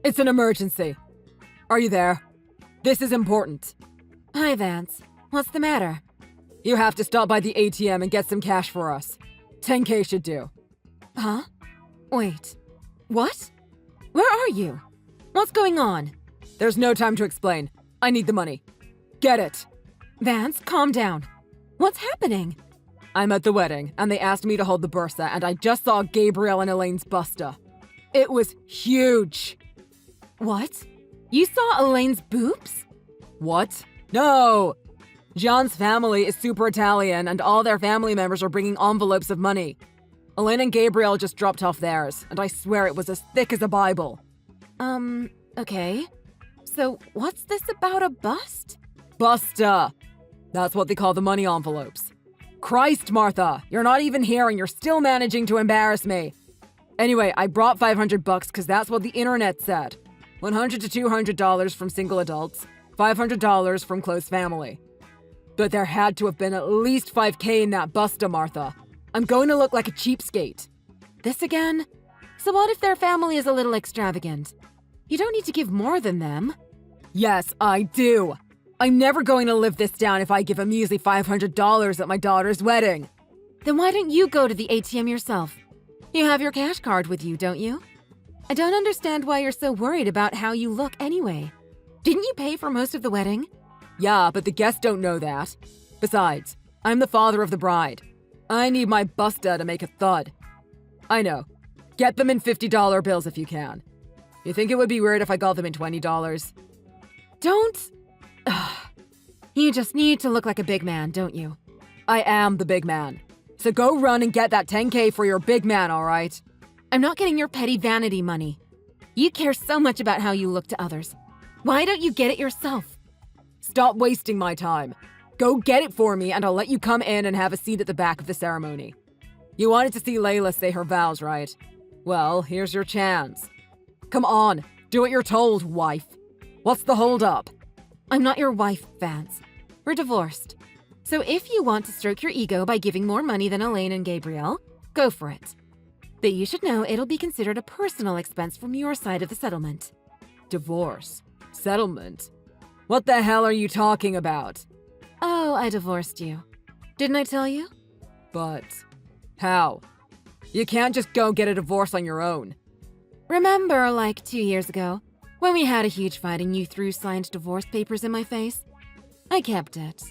It's an emergency. Are you there? This is important. Hi, Vance. What's the matter? You have to stop by the ATM and get some cash for us. 10K should do. Huh? Wait. What? Where are you? What's going on? There's no time to explain. I need the money. Get it. Vance, calm down. What's happening? I'm at the wedding, and they asked me to hold the bursa, and I just saw Gabriel and Elaine's busta. It was huge. What? You saw Elaine's boobs? What? No! Jean's family is super Italian, and all their family members are bringing envelopes of money. Elaine and Gabriel just dropped off theirs, and I swear it was as thick as a Bible. Okay. So what's this about a bust? Busta! That's what they call the money envelopes. Christ, Martha! You're not even here and you're still managing to embarrass me. Anyway, I brought $500 because that's what the internet said. $100 to $200 from single adults, $500 from close family. But there had to have been at least $5K in that busta, Martha. I'm going to look like a cheapskate. This again? So what if their family is a little extravagant? You don't need to give more than them. Yes, I do. I'm never going to live this down if I give a measly $500 at my daughter's wedding. Then why don't you go to the ATM yourself? You have your cash card with you, don't you? I don't understand why you're so worried about how you look anyway. Didn't you pay for most of the wedding? Yeah, but the guests don't know that. Besides, I'm the father of the bride. I need my busta to make a thud. I know. Get them in $50 bills if you can. You think it would be weird if I got them in $20? Don't. Ugh. You just need to look like a big man, don't you? I am the big man. So go run and get that 10K for your big man, all right? I'm not getting your petty vanity money. You care so much about how you look to others. Why don't you get it yourself? Stop wasting my time. Go get it for me and I'll let you come in and have a seat at the back of the ceremony. You wanted to see Layla say her vows, right? Well, here's your chance. Come on, do what you're told, wife. What's the holdup? I'm not your wife, Vance. We're divorced. So if you want to stroke your ego by giving more money than Elaine and Gabriel, go for it. But you should know it'll be considered a personal expense from your side of the settlement. Divorce? Settlement? What the hell are you talking about? Oh, I divorced you. Didn't I tell you? But how? You can't just go get a divorce on your own. Remember, like 2 years ago, when we had a huge fight and you threw signed divorce papers in my face? I kept it.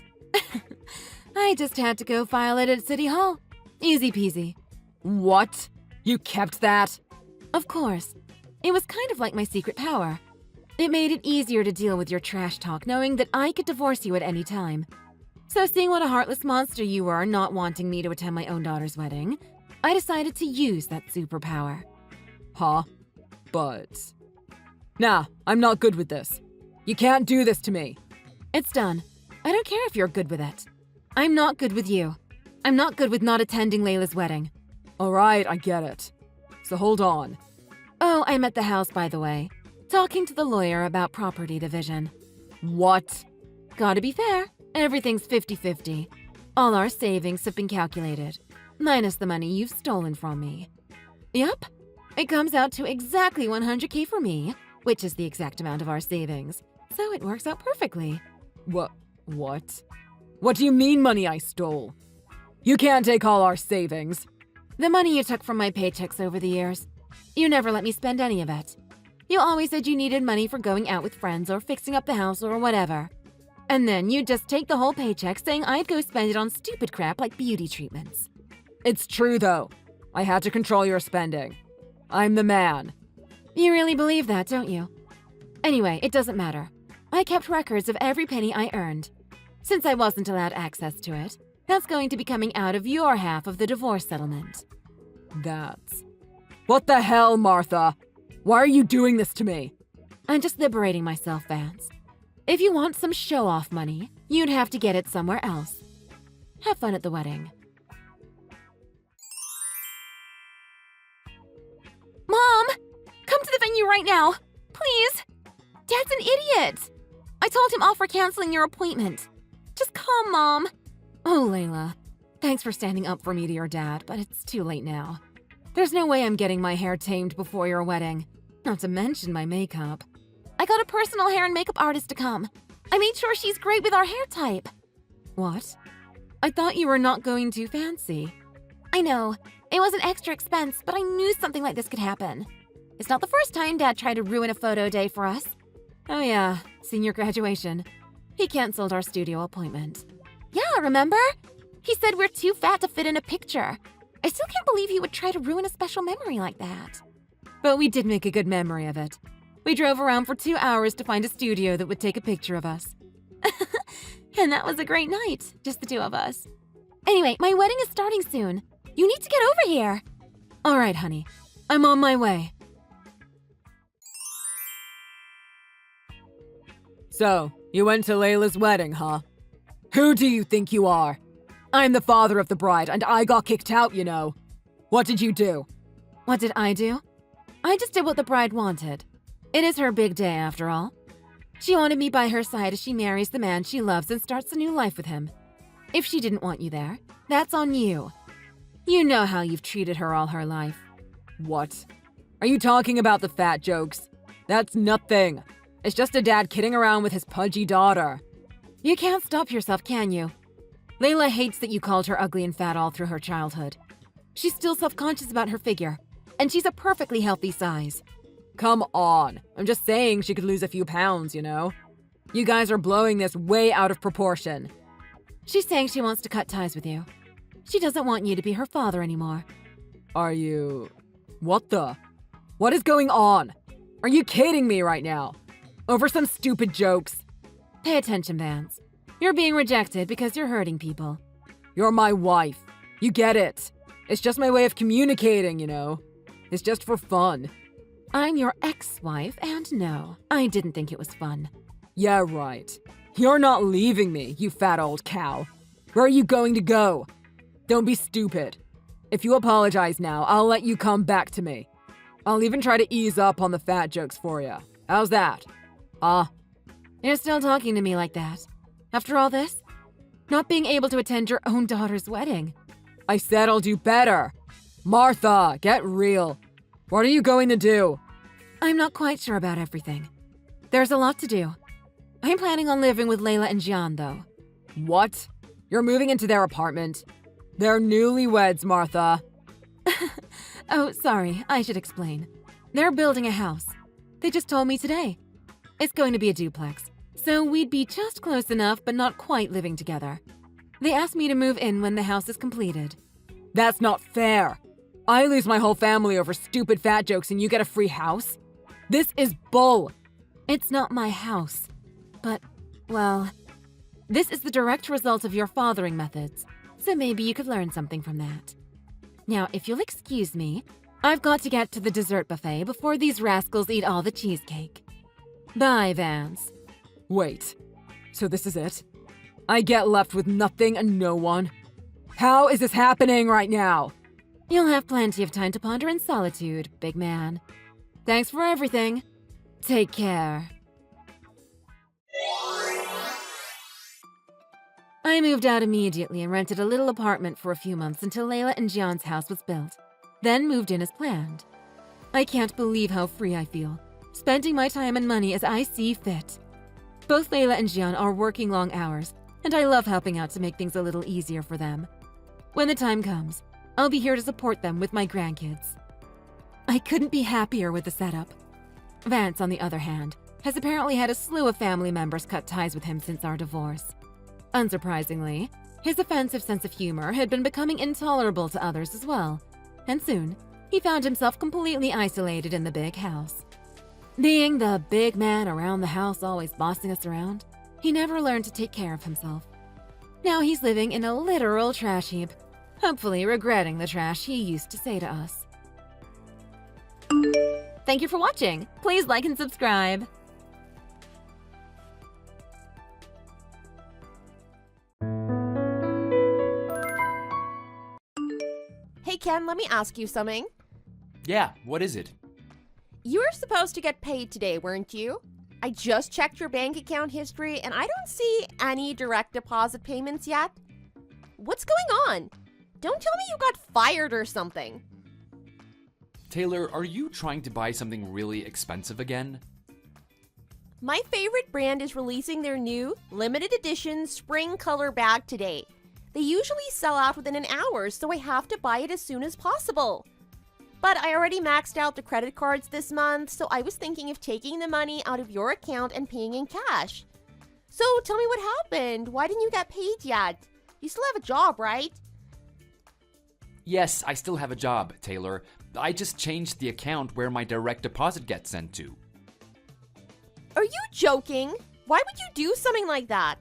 I just had to go file it at City Hall. Easy peasy. What? You kept that? Of course. It was kind of like my secret power. It made it easier to deal with your trash talk knowing that I could divorce you at any time. So seeing what a heartless monster you were not wanting me to attend my own daughter's wedding, I decided to use that superpower. Huh? But... Nah, I'm not good with this. You can't do this to me. It's done. I don't care if you're good with it. I'm not good with you. I'm not good with not attending Layla's wedding. Alright, I get it. So hold on. Oh, I'm at the house, by the way, talking to the lawyer about property division. What? Gotta be fair. Everything's 50-50. All our savings have been calculated, minus the money you've stolen from me. Yep. It comes out to exactly 100K for me, which is the exact amount of our savings. So it works out perfectly. What? What do you mean money I stole? You can't take all our savings. The money you took from my paychecks over the years. You never let me spend any of it. You always said you needed money for going out with friends or fixing up the house or whatever. And then you'd just take the whole paycheck saying I'd go spend it on stupid crap like beauty treatments. It's true, though. I had to control your spending. I'm the man. You really believe that, don't you? Anyway, it doesn't matter. I kept records of every penny I earned. Since I wasn't allowed access to it, that's going to be coming out of your half of the divorce settlement. That's... What the hell, Martha? Why are you doing this to me? I'm just liberating myself, Vance. If you want some show-off money, you'd have to get it somewhere else. Have fun at the wedding. Mom! Come to the venue right now! Please! Dad's an idiot! I told him off for canceling your appointment. Just come, Mom. Oh, Layla. Thanks for standing up for me to your dad, but it's too late now. There's no way I'm getting my hair tamed before your wedding. Not to mention my makeup. I got a personal hair and makeup artist to come. I made sure she's great with our hair type. What? I thought you were not going too fancy. I know. It was an extra expense, but I knew something like this could happen. It's not the first time Dad tried to ruin a photo day for us. Oh yeah, senior graduation. He canceled our studio appointment. Yeah, remember? He said we're too fat to fit in a picture. I still can't believe he would try to ruin a special memory like that. But we did make a good memory of it. We drove around for 2 hours to find a studio that would take a picture of us. And that was a great night, just the two of us. Anyway, my wedding is starting soon. You need to get over here. All right, honey. I'm on my way. So, you went to Layla's wedding, huh? Who do you think you are? I'm the father of the bride, and I got kicked out, you know. What did you do? What did I do? I just did what the bride wanted. It is her big day, after all. She wanted me by her side as she marries the man she loves and starts a new life with him. If she didn't want you there, that's on you. You know how you've treated her all her life. What? Are you talking about the fat jokes? That's nothing. It's just a dad kidding around with his pudgy daughter. You can't stop yourself, can you? Layla hates that you called her ugly and fat all through her childhood. She's still self-conscious about her figure, and she's a perfectly healthy size. Come on. I'm just saying she could lose a few pounds, you know? You guys are blowing this way out of proportion. She's saying she wants to cut ties with you. She doesn't want you to be her father anymore. Are you... What the? What is going on? Are you kidding me right now? Over some stupid jokes? Pay attention, Vance. You're being rejected because you're hurting people. You're my wife. You get it. It's just my way of communicating, you know? It's just for fun. I'm your ex-wife, and no, I didn't think it was fun. Yeah, right. You're not leaving me, you fat old cow. Where are you going to go? Don't be stupid. If you apologize now, I'll let you come back to me. I'll even try to ease up on the fat jokes for you. How's that? You're still talking to me like that. After all this? Not being able to attend your own daughter's wedding. I said I'll do better. Martha, get real. What are you going to do? I'm not quite sure about everything. There's a lot to do. I'm planning on living with Layla and Gian, though. What? You're moving into their apartment? They're newlyweds, Martha. Oh, sorry, I should explain. They're building a house. They just told me today. It's going to be a duplex, so we'd be just close enough but not quite living together. They asked me to move in when the house is completed. That's not fair. I lose my whole family over stupid fat jokes and you get a free house? This is bull. It's not my house. But, well, This is the direct result of your fathering methods, so maybe you could learn something from that. Now, if you'll excuse me, I've got to get to the dessert buffet before these rascals eat all the cheesecake. Bye, Vance. Wait, so this is it? I get left with nothing and no one? How is this happening right now? You'll have plenty of time to ponder in solitude, big man. Thanks for everything. Take care. I moved out immediately and rented a little apartment for a few months until Layla and John's house was built, then moved in as planned. I can't believe how free I feel, spending my time and money as I see fit. Both Layla and John are working long hours, and I love helping out to make things a little easier for them. When the time comes, I'll be here to support them with my grandkids. I couldn't be happier with the setup. Vance, on the other hand, has apparently had a slew of family members cut ties with him since our divorce. Unsurprisingly, his offensive sense of humor had been becoming intolerable to others as well, and soon he found himself completely isolated in the big house. Being the big man around the house always bossing us around, he never learned to take care of himself. Now he's living in a literal trash heap, hopefully regretting the trash he used to say to us. Thank you for watching. Please like and subscribe. Hey Ken, let me ask you something. Yeah, what is it? You were supposed to get paid today, weren't you? I just checked your bank account history and I don't see any direct deposit payments yet. What's going on? Don't tell me you got fired or something. Taylor, are you trying to buy something really expensive again? My favorite brand is releasing their new limited edition spring color bag today. They usually sell out within an hour, so I have to buy it as soon as possible. But I already maxed out the credit cards this month, so I was thinking of taking the money out of your account and paying in cash. So tell me what happened. Why didn't you get paid yet? You still have a job, right? Yes, I still have a job, Taylor. I just changed the account where my direct deposit gets sent to. Are you joking? Why would you do something like that?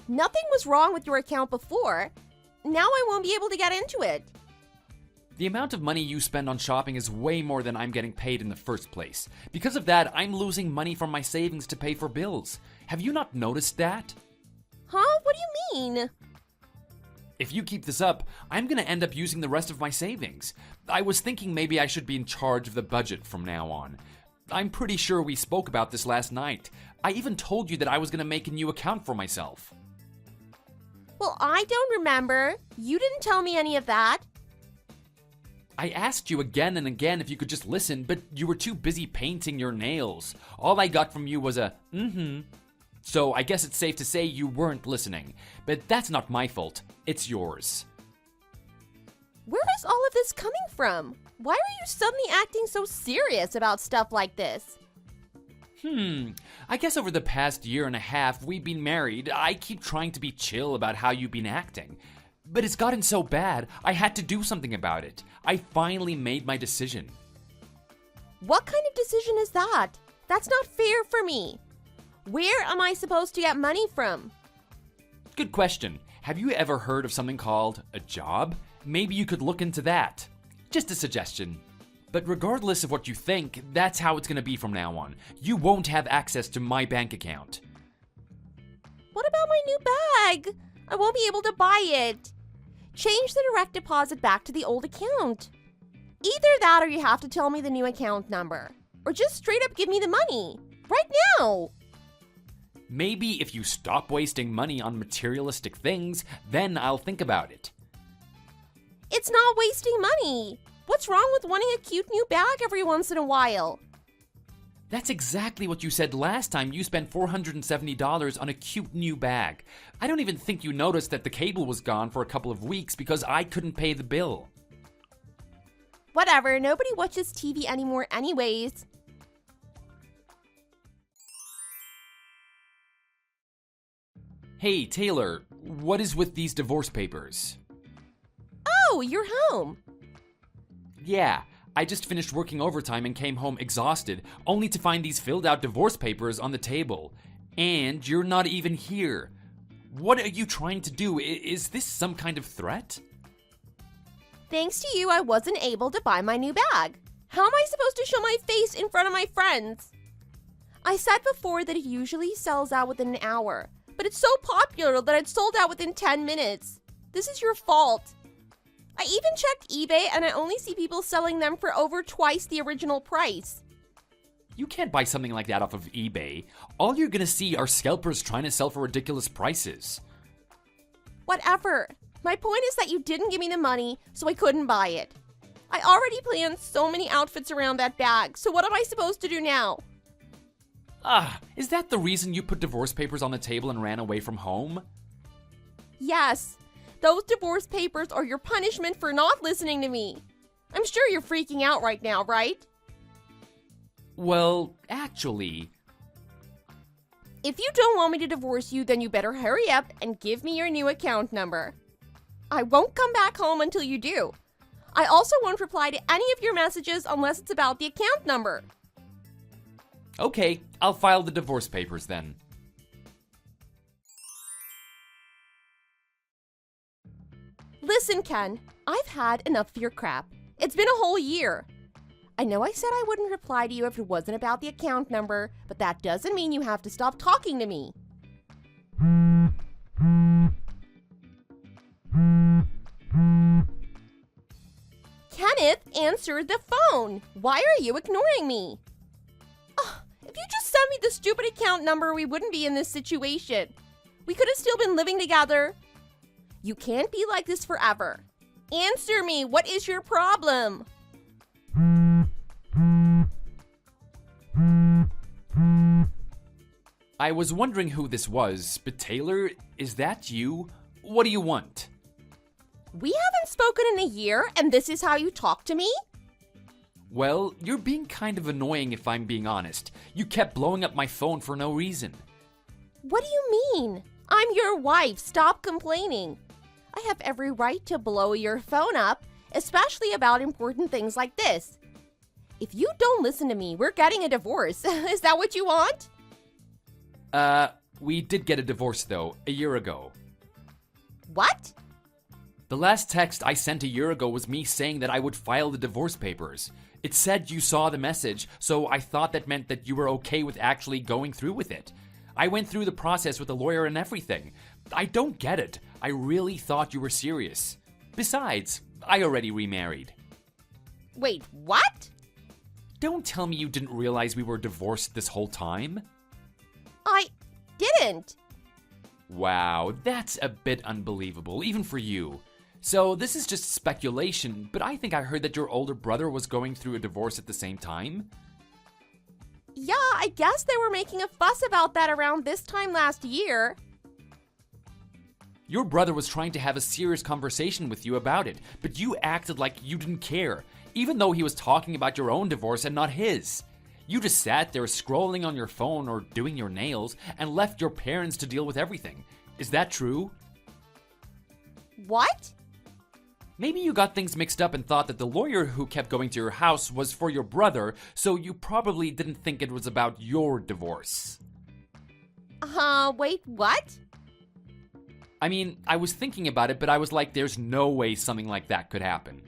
Nothing was wrong with your account before. Now I won't be able to get into it. The amount of money you spend on shopping is way more than I'm getting paid in the first place. Because of that, I'm losing money from my savings to pay for bills. Have you not noticed that? Huh? What do you mean? If you keep this up, I'm gonna end up using the rest of my savings. I was thinking maybe I should be in charge of the budget from now on. I'm pretty sure we spoke about this last night. I even told you that I was gonna make a new account for myself. Well, I don't remember. You didn't tell me any of that. I asked you again and again if you could just listen, but you were too busy painting your nails. All I got from you was a mm-hmm. So I guess it's safe to say you weren't listening. But that's not my fault. It's yours. Where is all of this coming from? Why are you suddenly acting so serious about stuff like this? I guess over the past year and a half we've been married, I keep trying to be chill about how you've been acting. But it's gotten so bad, I had to do something about it. I finally made my decision. What kind of decision is that? That's not fair for me. Where am I supposed to get money from? Good question. Have you ever heard of something called a job? Maybe you could look into that. Just a suggestion. But regardless of what you think, that's how it's going to be from now on. You won't have access to my bank account. What about my new bag? I won't be able to buy it. Change the direct deposit back to the old account. Either that or you have to tell me the new account number. Or just straight up give me the money. Right now. Maybe if you stop wasting money on materialistic things, then I'll think about it. It's not wasting money. What's wrong with wanting a cute new bag every once in a while? That's exactly what you said last time you spent $470 on a cute new bag. I don't even think you noticed that the cable was gone for a couple of weeks because I couldn't pay the bill. Whatever, nobody watches TV anymore anyways. Hey, Taylor, what is with these divorce papers? Oh, you're home. Yeah, I just finished working overtime and came home exhausted, only to find these filled out divorce papers on the table. And you're not even here. What are you trying to do? Is this some kind of threat? Thanks to you, I wasn't able to buy my new bag. How am I supposed to show my face in front of my friends? I said before that it usually sells out within an hour, but it's so popular that it sold out within 10 minutes. This is your fault. I even checked eBay and I only see people selling them for over twice the original price. You can't buy something like that off of eBay. All you're gonna see are scalpers trying to sell for ridiculous prices. Whatever. My point is that you didn't give me the money, so I couldn't buy it. I already planned so many outfits around that bag, so what am I supposed to do now? Is that the reason you put divorce papers on the table and ran away from home? Yes. Those divorce papers are your punishment for not listening to me. I'm sure you're freaking out right now, right? Well, actually... If you don't want me to divorce you, then you better hurry up and give me your new account number. I won't come back home until you do. I also won't reply to any of your messages unless it's about the account number. Okay, I'll file the divorce papers then. Listen, Ken, I've had enough of your crap. It's been a whole year. I know I said I wouldn't reply to you if it wasn't about the account number, but that doesn't mean you have to stop talking to me. Kenneth answered the phone. Why are you ignoring me? If you just sent me the stupid account number, we wouldn't be in this situation. We could have still been living together. You can't be like this forever. Answer me. What is your problem? I was wondering who this was, but Taylor, is that you? What do you want? We haven't spoken in a year, and this is how you talk to me? Well, you're being kind of annoying if I'm being honest. You kept blowing up my phone for no reason. What do you mean? I'm your wife. Stop complaining. I have every right to blow your phone up, especially about important things like this. If you don't listen to me, we're getting a divorce. Is that what you want? We did get a divorce though, a year ago. What? The last text I sent a year ago was me saying that I would file the divorce papers. It said you saw the message, so I thought that meant that you were okay with actually going through with it. I went through the process with a lawyer and everything. I don't get it. I really thought you were serious. Besides, I already remarried. Wait, what? Don't tell me you didn't realize we were divorced this whole time. I didn't. Wow, that's a bit unbelievable, even for you. So this is just speculation, but I think I heard that your older brother was going through a divorce at the same time. Yeah, I guess they were making a fuss about that around this time last year. Your brother was trying to have a serious conversation with you about it, but you acted like you didn't care, even though he was talking about your own divorce and not his. You just sat there scrolling on your phone or doing your nails and left your parents to deal with everything. Is that true? What? Maybe you got things mixed up and thought that the lawyer who kept going to your house was for your brother, so you probably didn't think it was about your divorce. Wait, what? I mean, I was thinking about it, but I was like, there's no way something like that could happen.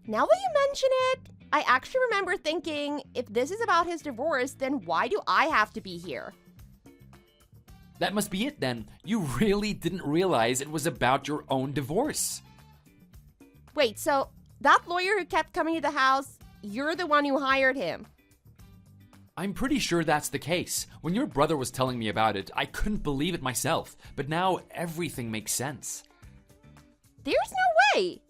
Now that you mention it, I actually remember thinking, if this is about his divorce, then why do I have to be here? That must be it then. You really didn't realize it was about your own divorce. Wait, so that lawyer who kept coming to the house, you're the one who hired him? I'm pretty sure that's the case. When your brother was telling me about it, I couldn't believe it myself, but now everything makes sense. There's no way!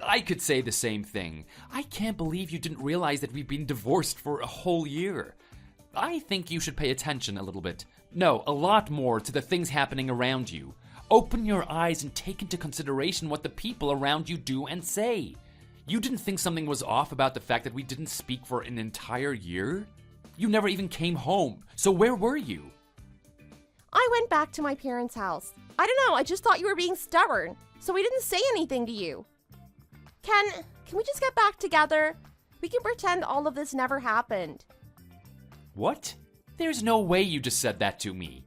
I could say the same thing. I can't believe you didn't realize that we've been divorced for a whole year. I think you should pay attention a little bit. No, a lot more to the things happening around you. Open your eyes and take into consideration what the people around you do and say. You didn't think something was off about the fact that we didn't speak for an entire year? You never even came home, so where were you? I went back to my parents' house. I don't know, I just thought you were being stubborn, so we didn't say anything to you. Ken, can we just get back together? We can pretend all of this never happened. What? There's no way you just said that to me.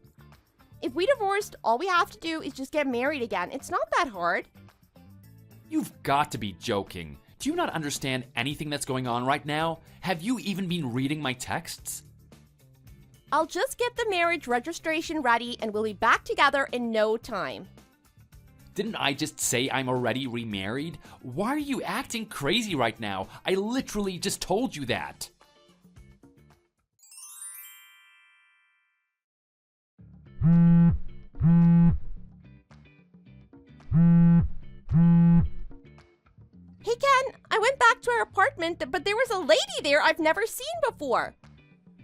If we divorced, all we have to do is just get married again. It's not that hard. You've got to be joking. Do you not understand anything that's going on right now? Have you even been reading my texts? I'll just get the marriage registration ready and we'll be back together in no time. Didn't I just say I'm already remarried? Why are you acting crazy right now? I literally just told you that. Hey Ken, I went back to our apartment, but there was a lady there I've never seen before.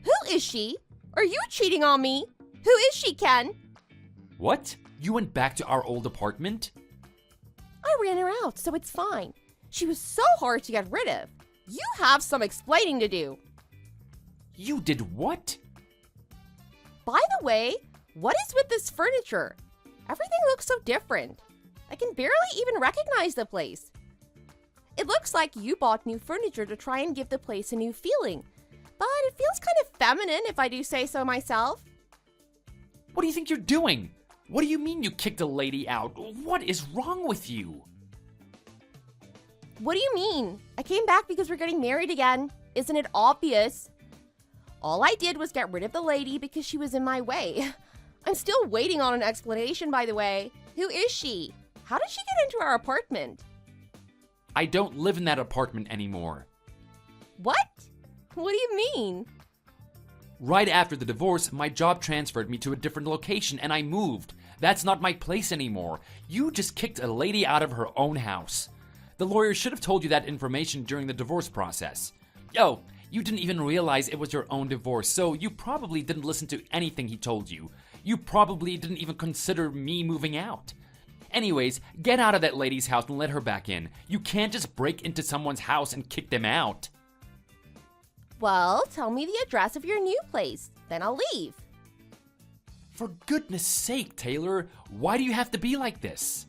Who is she? Are you cheating on me? Who is she, Ken? What? You went back to our old apartment? I ran her out, so it's fine. She was so hard to get rid of. You have some explaining to do. You did what? By the way, what is with this furniture? Everything looks so different. I can barely even recognize the place. It looks like you bought new furniture to try and give the place a new feeling, but it feels kind of feminine if I do say so myself. What do you think you're doing? What do you mean you kicked a lady out? What is wrong with you? What do you mean? I came back because we're getting married again. Isn't it obvious? All I did was get rid of the lady because she was in my way. I'm still waiting on an explanation, by the way. Who is she? How did she get into our apartment? I don't live in that apartment anymore. What? What do you mean? Right after the divorce, my job transferred me to a different location and I moved. That's not my place anymore. You just kicked a lady out of her own house. The lawyer should have told you that information during the divorce process. Oh, you didn't even realize it was your own divorce, so you probably didn't listen to anything he told you. You probably didn't even consider me moving out. Anyways, get out of that lady's house and let her back in. You can't just break into someone's house and kick them out. Well, tell me the address of your new place, then I'll leave. For goodness sake, Taylor, why do you have to be like this?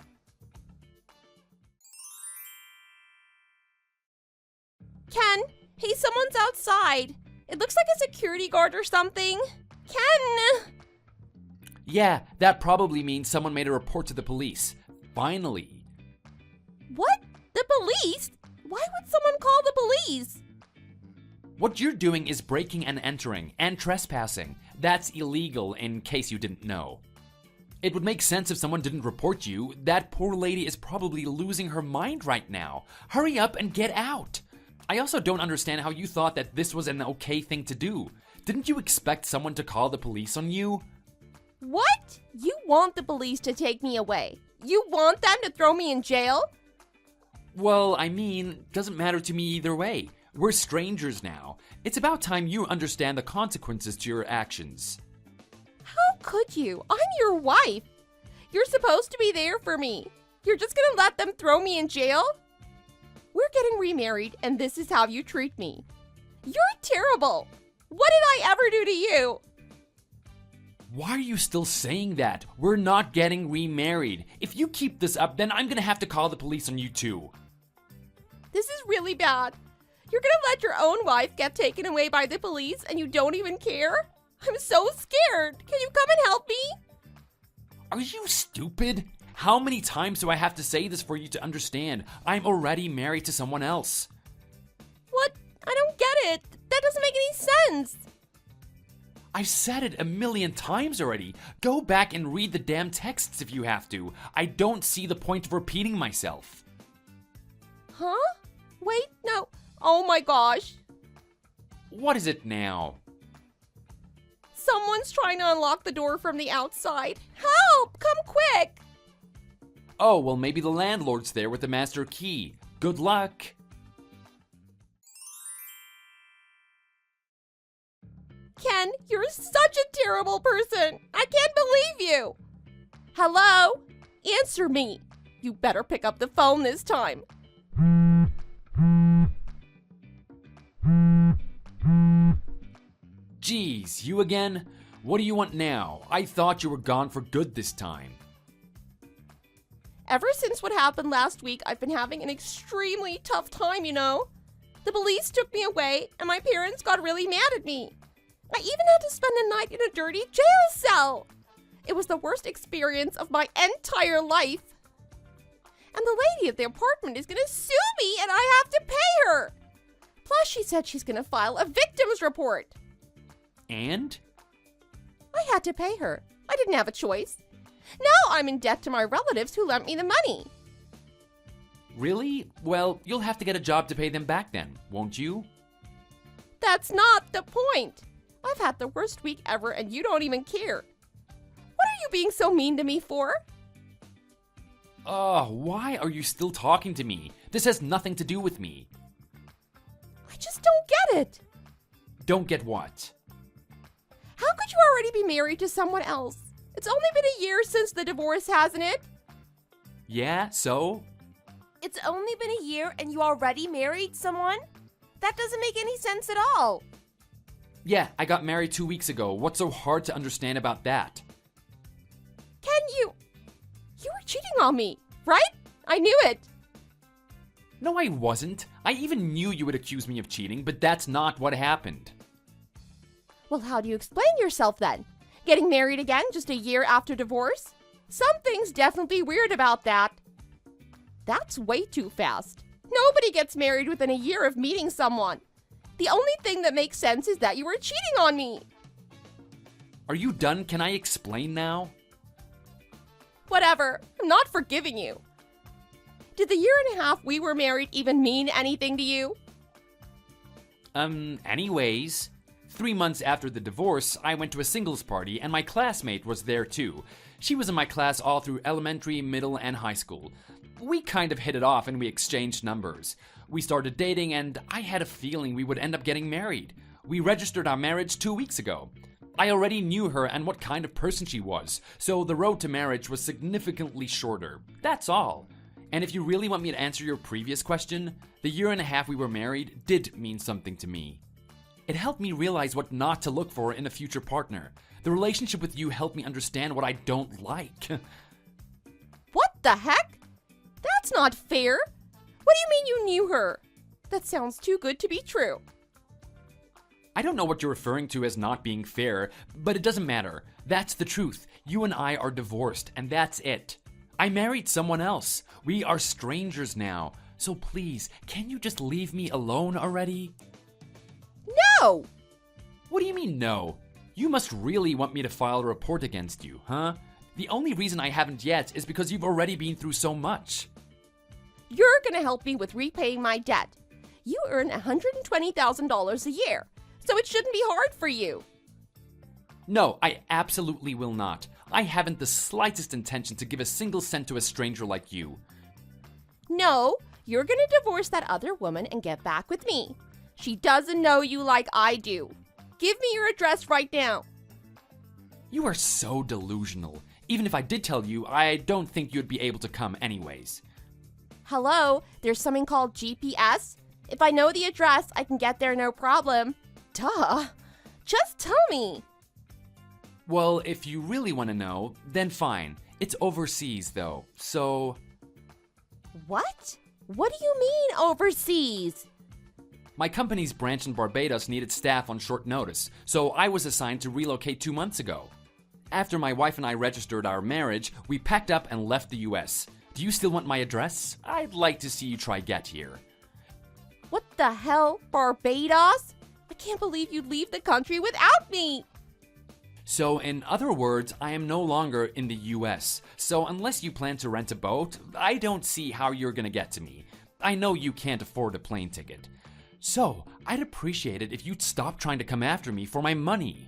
Ken, hey, someone's outside. It looks like a security guard or something. Ken! Yeah, that probably means someone made a report to the police. Finally. What? The police? Why would someone call the police? What you're doing is breaking and entering and trespassing. That's illegal, in case you didn't know. It would make sense if someone didn't report you. That poor lady is probably losing her mind right now. Hurry up and get out. I also don't understand how you thought that this was an okay thing to do. Didn't you expect someone to call the police on you? What? You want the police to take me away? You want them to throw me in jail? Well, I mean, doesn't matter to me either way. We're strangers now. It's about time you understand the consequences to your actions. How could you? I'm your wife. You're supposed to be there for me. You're just gonna let them throw me in jail? We're getting remarried, and this is how you treat me. You're terrible. What did I ever do to you? Why are you still saying that? We're not getting remarried. If you keep this up, then I'm gonna have to call the police on you too. This is really bad. You're gonna let your own wife get taken away by the police and you don't even care? I'm so scared. Can you come and help me? Are you stupid? How many times do I have to say this for you to understand? I'm already married to someone else. What? I don't get it. That doesn't make any sense. I've said it a million times already. Go back and read the damn texts if you have to. I don't see the point of repeating myself. Huh? Wait, no. Oh my gosh. What is it now? Someone's trying to unlock the door from the outside. Help! Come quick! Oh, well, maybe the landlord's there with the master key. Good luck. Ken, you're such a terrible person. I can't believe you. Hello? Answer me. You better pick up the phone this time. Geez, you again? What do you want now? I thought you were gone for good this time. Ever since what happened last week, I've been having an extremely tough time, you know? The police took me away, and my parents got really mad at me. I even had to spend a night in a dirty jail cell. It was the worst experience of my entire life. And the lady at the apartment is gonna sue me and I have to pay her. Plus, she said she's gonna file a victim's report. And? I had to pay her. I didn't have a choice. Now I'm in debt to my relatives who lent me the money. Really? Well, you'll have to get a job to pay them back then, won't you? That's not the point. I've had the worst week ever and you don't even care. What are you being so mean to me for? Why are you still talking to me? This has nothing to do with me. I just don't get it. Don't get what? How could you already be married to someone else? It's only been a year since the divorce, hasn't it? Yeah, so? It's only been a year and you already married someone? That doesn't make any sense at all. Yeah, I got married 2 weeks ago. What's so hard to understand about that? You were cheating on me, right? I knew it. No, I wasn't. I even knew you would accuse me of cheating, but that's not what happened. Well, how do you explain yourself then? Getting married again just a year after divorce? Something's definitely weird about that. That's way too fast. Nobody gets married within a year of meeting someone. The only thing that makes sense is that you were cheating on me. Are you done? Can I explain now? Whatever. I'm not forgiving you. Did the year and a half we were married even mean anything to you? Anyways, 3 months after the divorce, I went to a singles party and my classmate was there too. She was in my class all through elementary, middle, and high school. We kind of hit it off and we exchanged numbers. We started dating and I had a feeling we would end up getting married. We registered our marriage 2 weeks ago. I already knew her and what kind of person she was, so the road to marriage was significantly shorter. That's all. And if you really want me to answer your previous question, the year and a half we were married did mean something to me. It helped me realize what not to look for in a future partner. The relationship with you helped me understand what I don't like. What the heck? That's not fair. What do you mean you knew her? That sounds too good to be true. I don't know what you're referring to as not being fair, but it doesn't matter. That's the truth. You and I are divorced, and that's it. I married someone else. We are strangers now. So please, can you just leave me alone already? No! What do you mean, no? You must really want me to file a report against you, huh? The only reason I haven't yet is because you've already been through so much. You're gonna help me with repaying my debt. You earn $120,000 a year, so it shouldn't be hard for you. No, I absolutely will not. I haven't the slightest intention to give a single cent to a stranger like you. No, you're gonna divorce that other woman and get back with me. She doesn't know you like I do. Give me your address right now. You are so delusional. Even if I did tell you, I don't think you'd be able to come anyways. Hello, there's something called GPS. If I know the address, I can get there no problem. Duh. Just tell me. Well, if you really want to know, then fine. It's overseas, though, so... What? What do you mean, overseas? My company's branch in Barbados needed staff on short notice, so I was assigned to relocate 2 months ago. After my wife and I registered our marriage, we packed up and left the US. Do you still want my address? I'd like to see you try get here. What the hell? Barbados? I can't believe you'd leave the country without me. So, in other words, I am no longer in the US. So, unless you plan to rent a boat, I don't see how you're gonna get to me. I know you can't afford a plane ticket. So, I'd appreciate it if you'd stop trying to come after me for my money.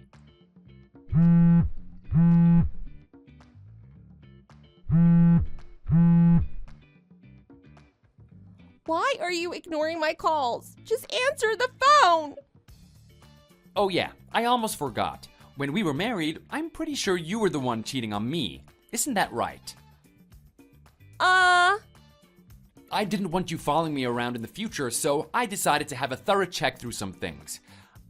Why are you ignoring my calls? Just answer the phone. Oh yeah, I almost forgot. When we were married, I'm pretty sure you were the one cheating on me. Isn't that right? I didn't want you following me around in the future, so I decided to have a thorough check through some things.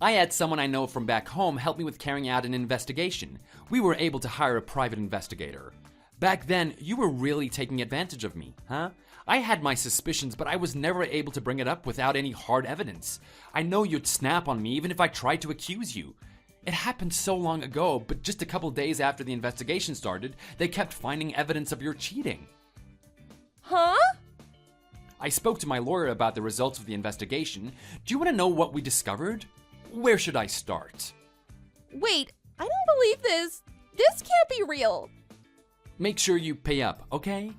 I had someone I know from back home help me with carrying out an investigation. We were able to hire a private investigator. Back then, you were really taking advantage of me, huh? I had my suspicions, but I was never able to bring it up without any hard evidence. I know you'd snap on me even if I tried to accuse you. It happened so long ago, but just a couple days after the investigation started, they kept finding evidence of your cheating. Huh? I spoke to my lawyer about the results of the investigation. Do you want to know what we discovered? Where should I start? Wait, I don't believe this. This can't be real. Make sure you pay up, okay?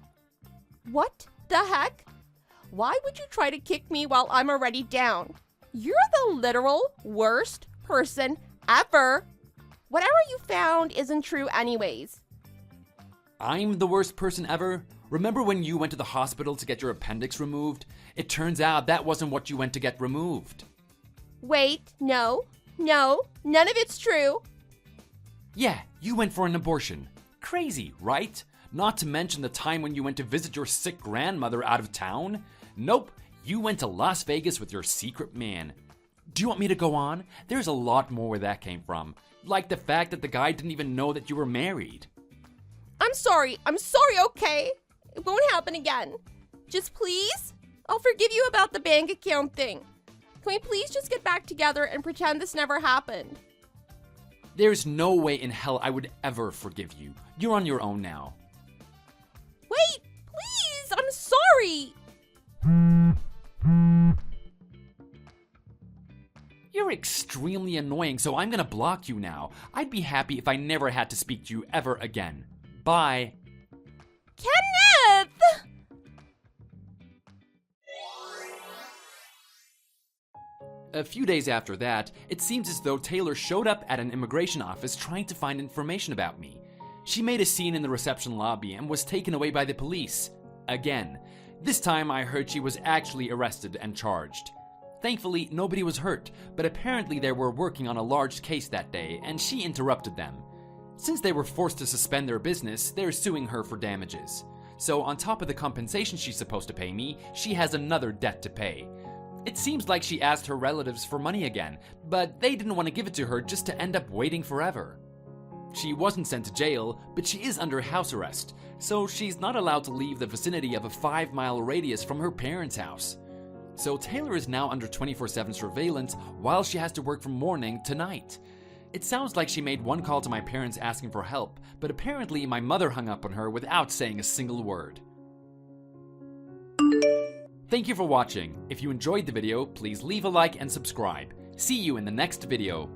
What the heck? Why would you try to kick me while I'm already down? You're the literal worst person ever. Whatever you found isn't true anyways. I'm the worst person ever? Remember when you went to the hospital to get your appendix removed? It turns out that wasn't what you went to get removed. Wait, no, none of it's true. Yeah, you went for an abortion. Crazy, right? Not to mention the time when you went to visit your sick grandmother out of town. Nope, you went to Las Vegas with your secret man. Do you want me to go on? There's a lot more where that came from. Like the fact that the guy didn't even know that you were married. I'm sorry, okay? It won't happen again. Just please? I'll forgive you about the bank account thing. Can we please just get back together and pretend this never happened? There's no way in hell I would ever forgive you. You're on your own now. Wait, please, I'm sorry. You're extremely annoying, so I'm gonna block you now. I'd be happy if I never had to speak to you ever again. Bye. Kenneth! A few days after that, it seems as though Taylor showed up at an immigration office trying to find information about me. She made a scene in the reception lobby and was taken away by the police. Again. This time I heard she was actually arrested and charged. Thankfully, nobody was hurt, but apparently they were working on a large case that day and she interrupted them. Since they were forced to suspend their business, they're suing her for damages. So on top of the compensation she's supposed to pay me, she has another debt to pay. It seems like she asked her relatives for money again, but they didn't want to give it to her just to end up waiting forever. She wasn't sent to jail, but she is under house arrest, so she's not allowed to leave the vicinity of a 5-mile radius from her parents' house. So Taylor is now under 24/7 surveillance while she has to work from morning to night. It sounds like she made one call to my parents asking for help, but apparently my mother hung up on her without saying a single word. Thank you for watching. If you enjoyed the video, please leave a like and subscribe. See you in the next video.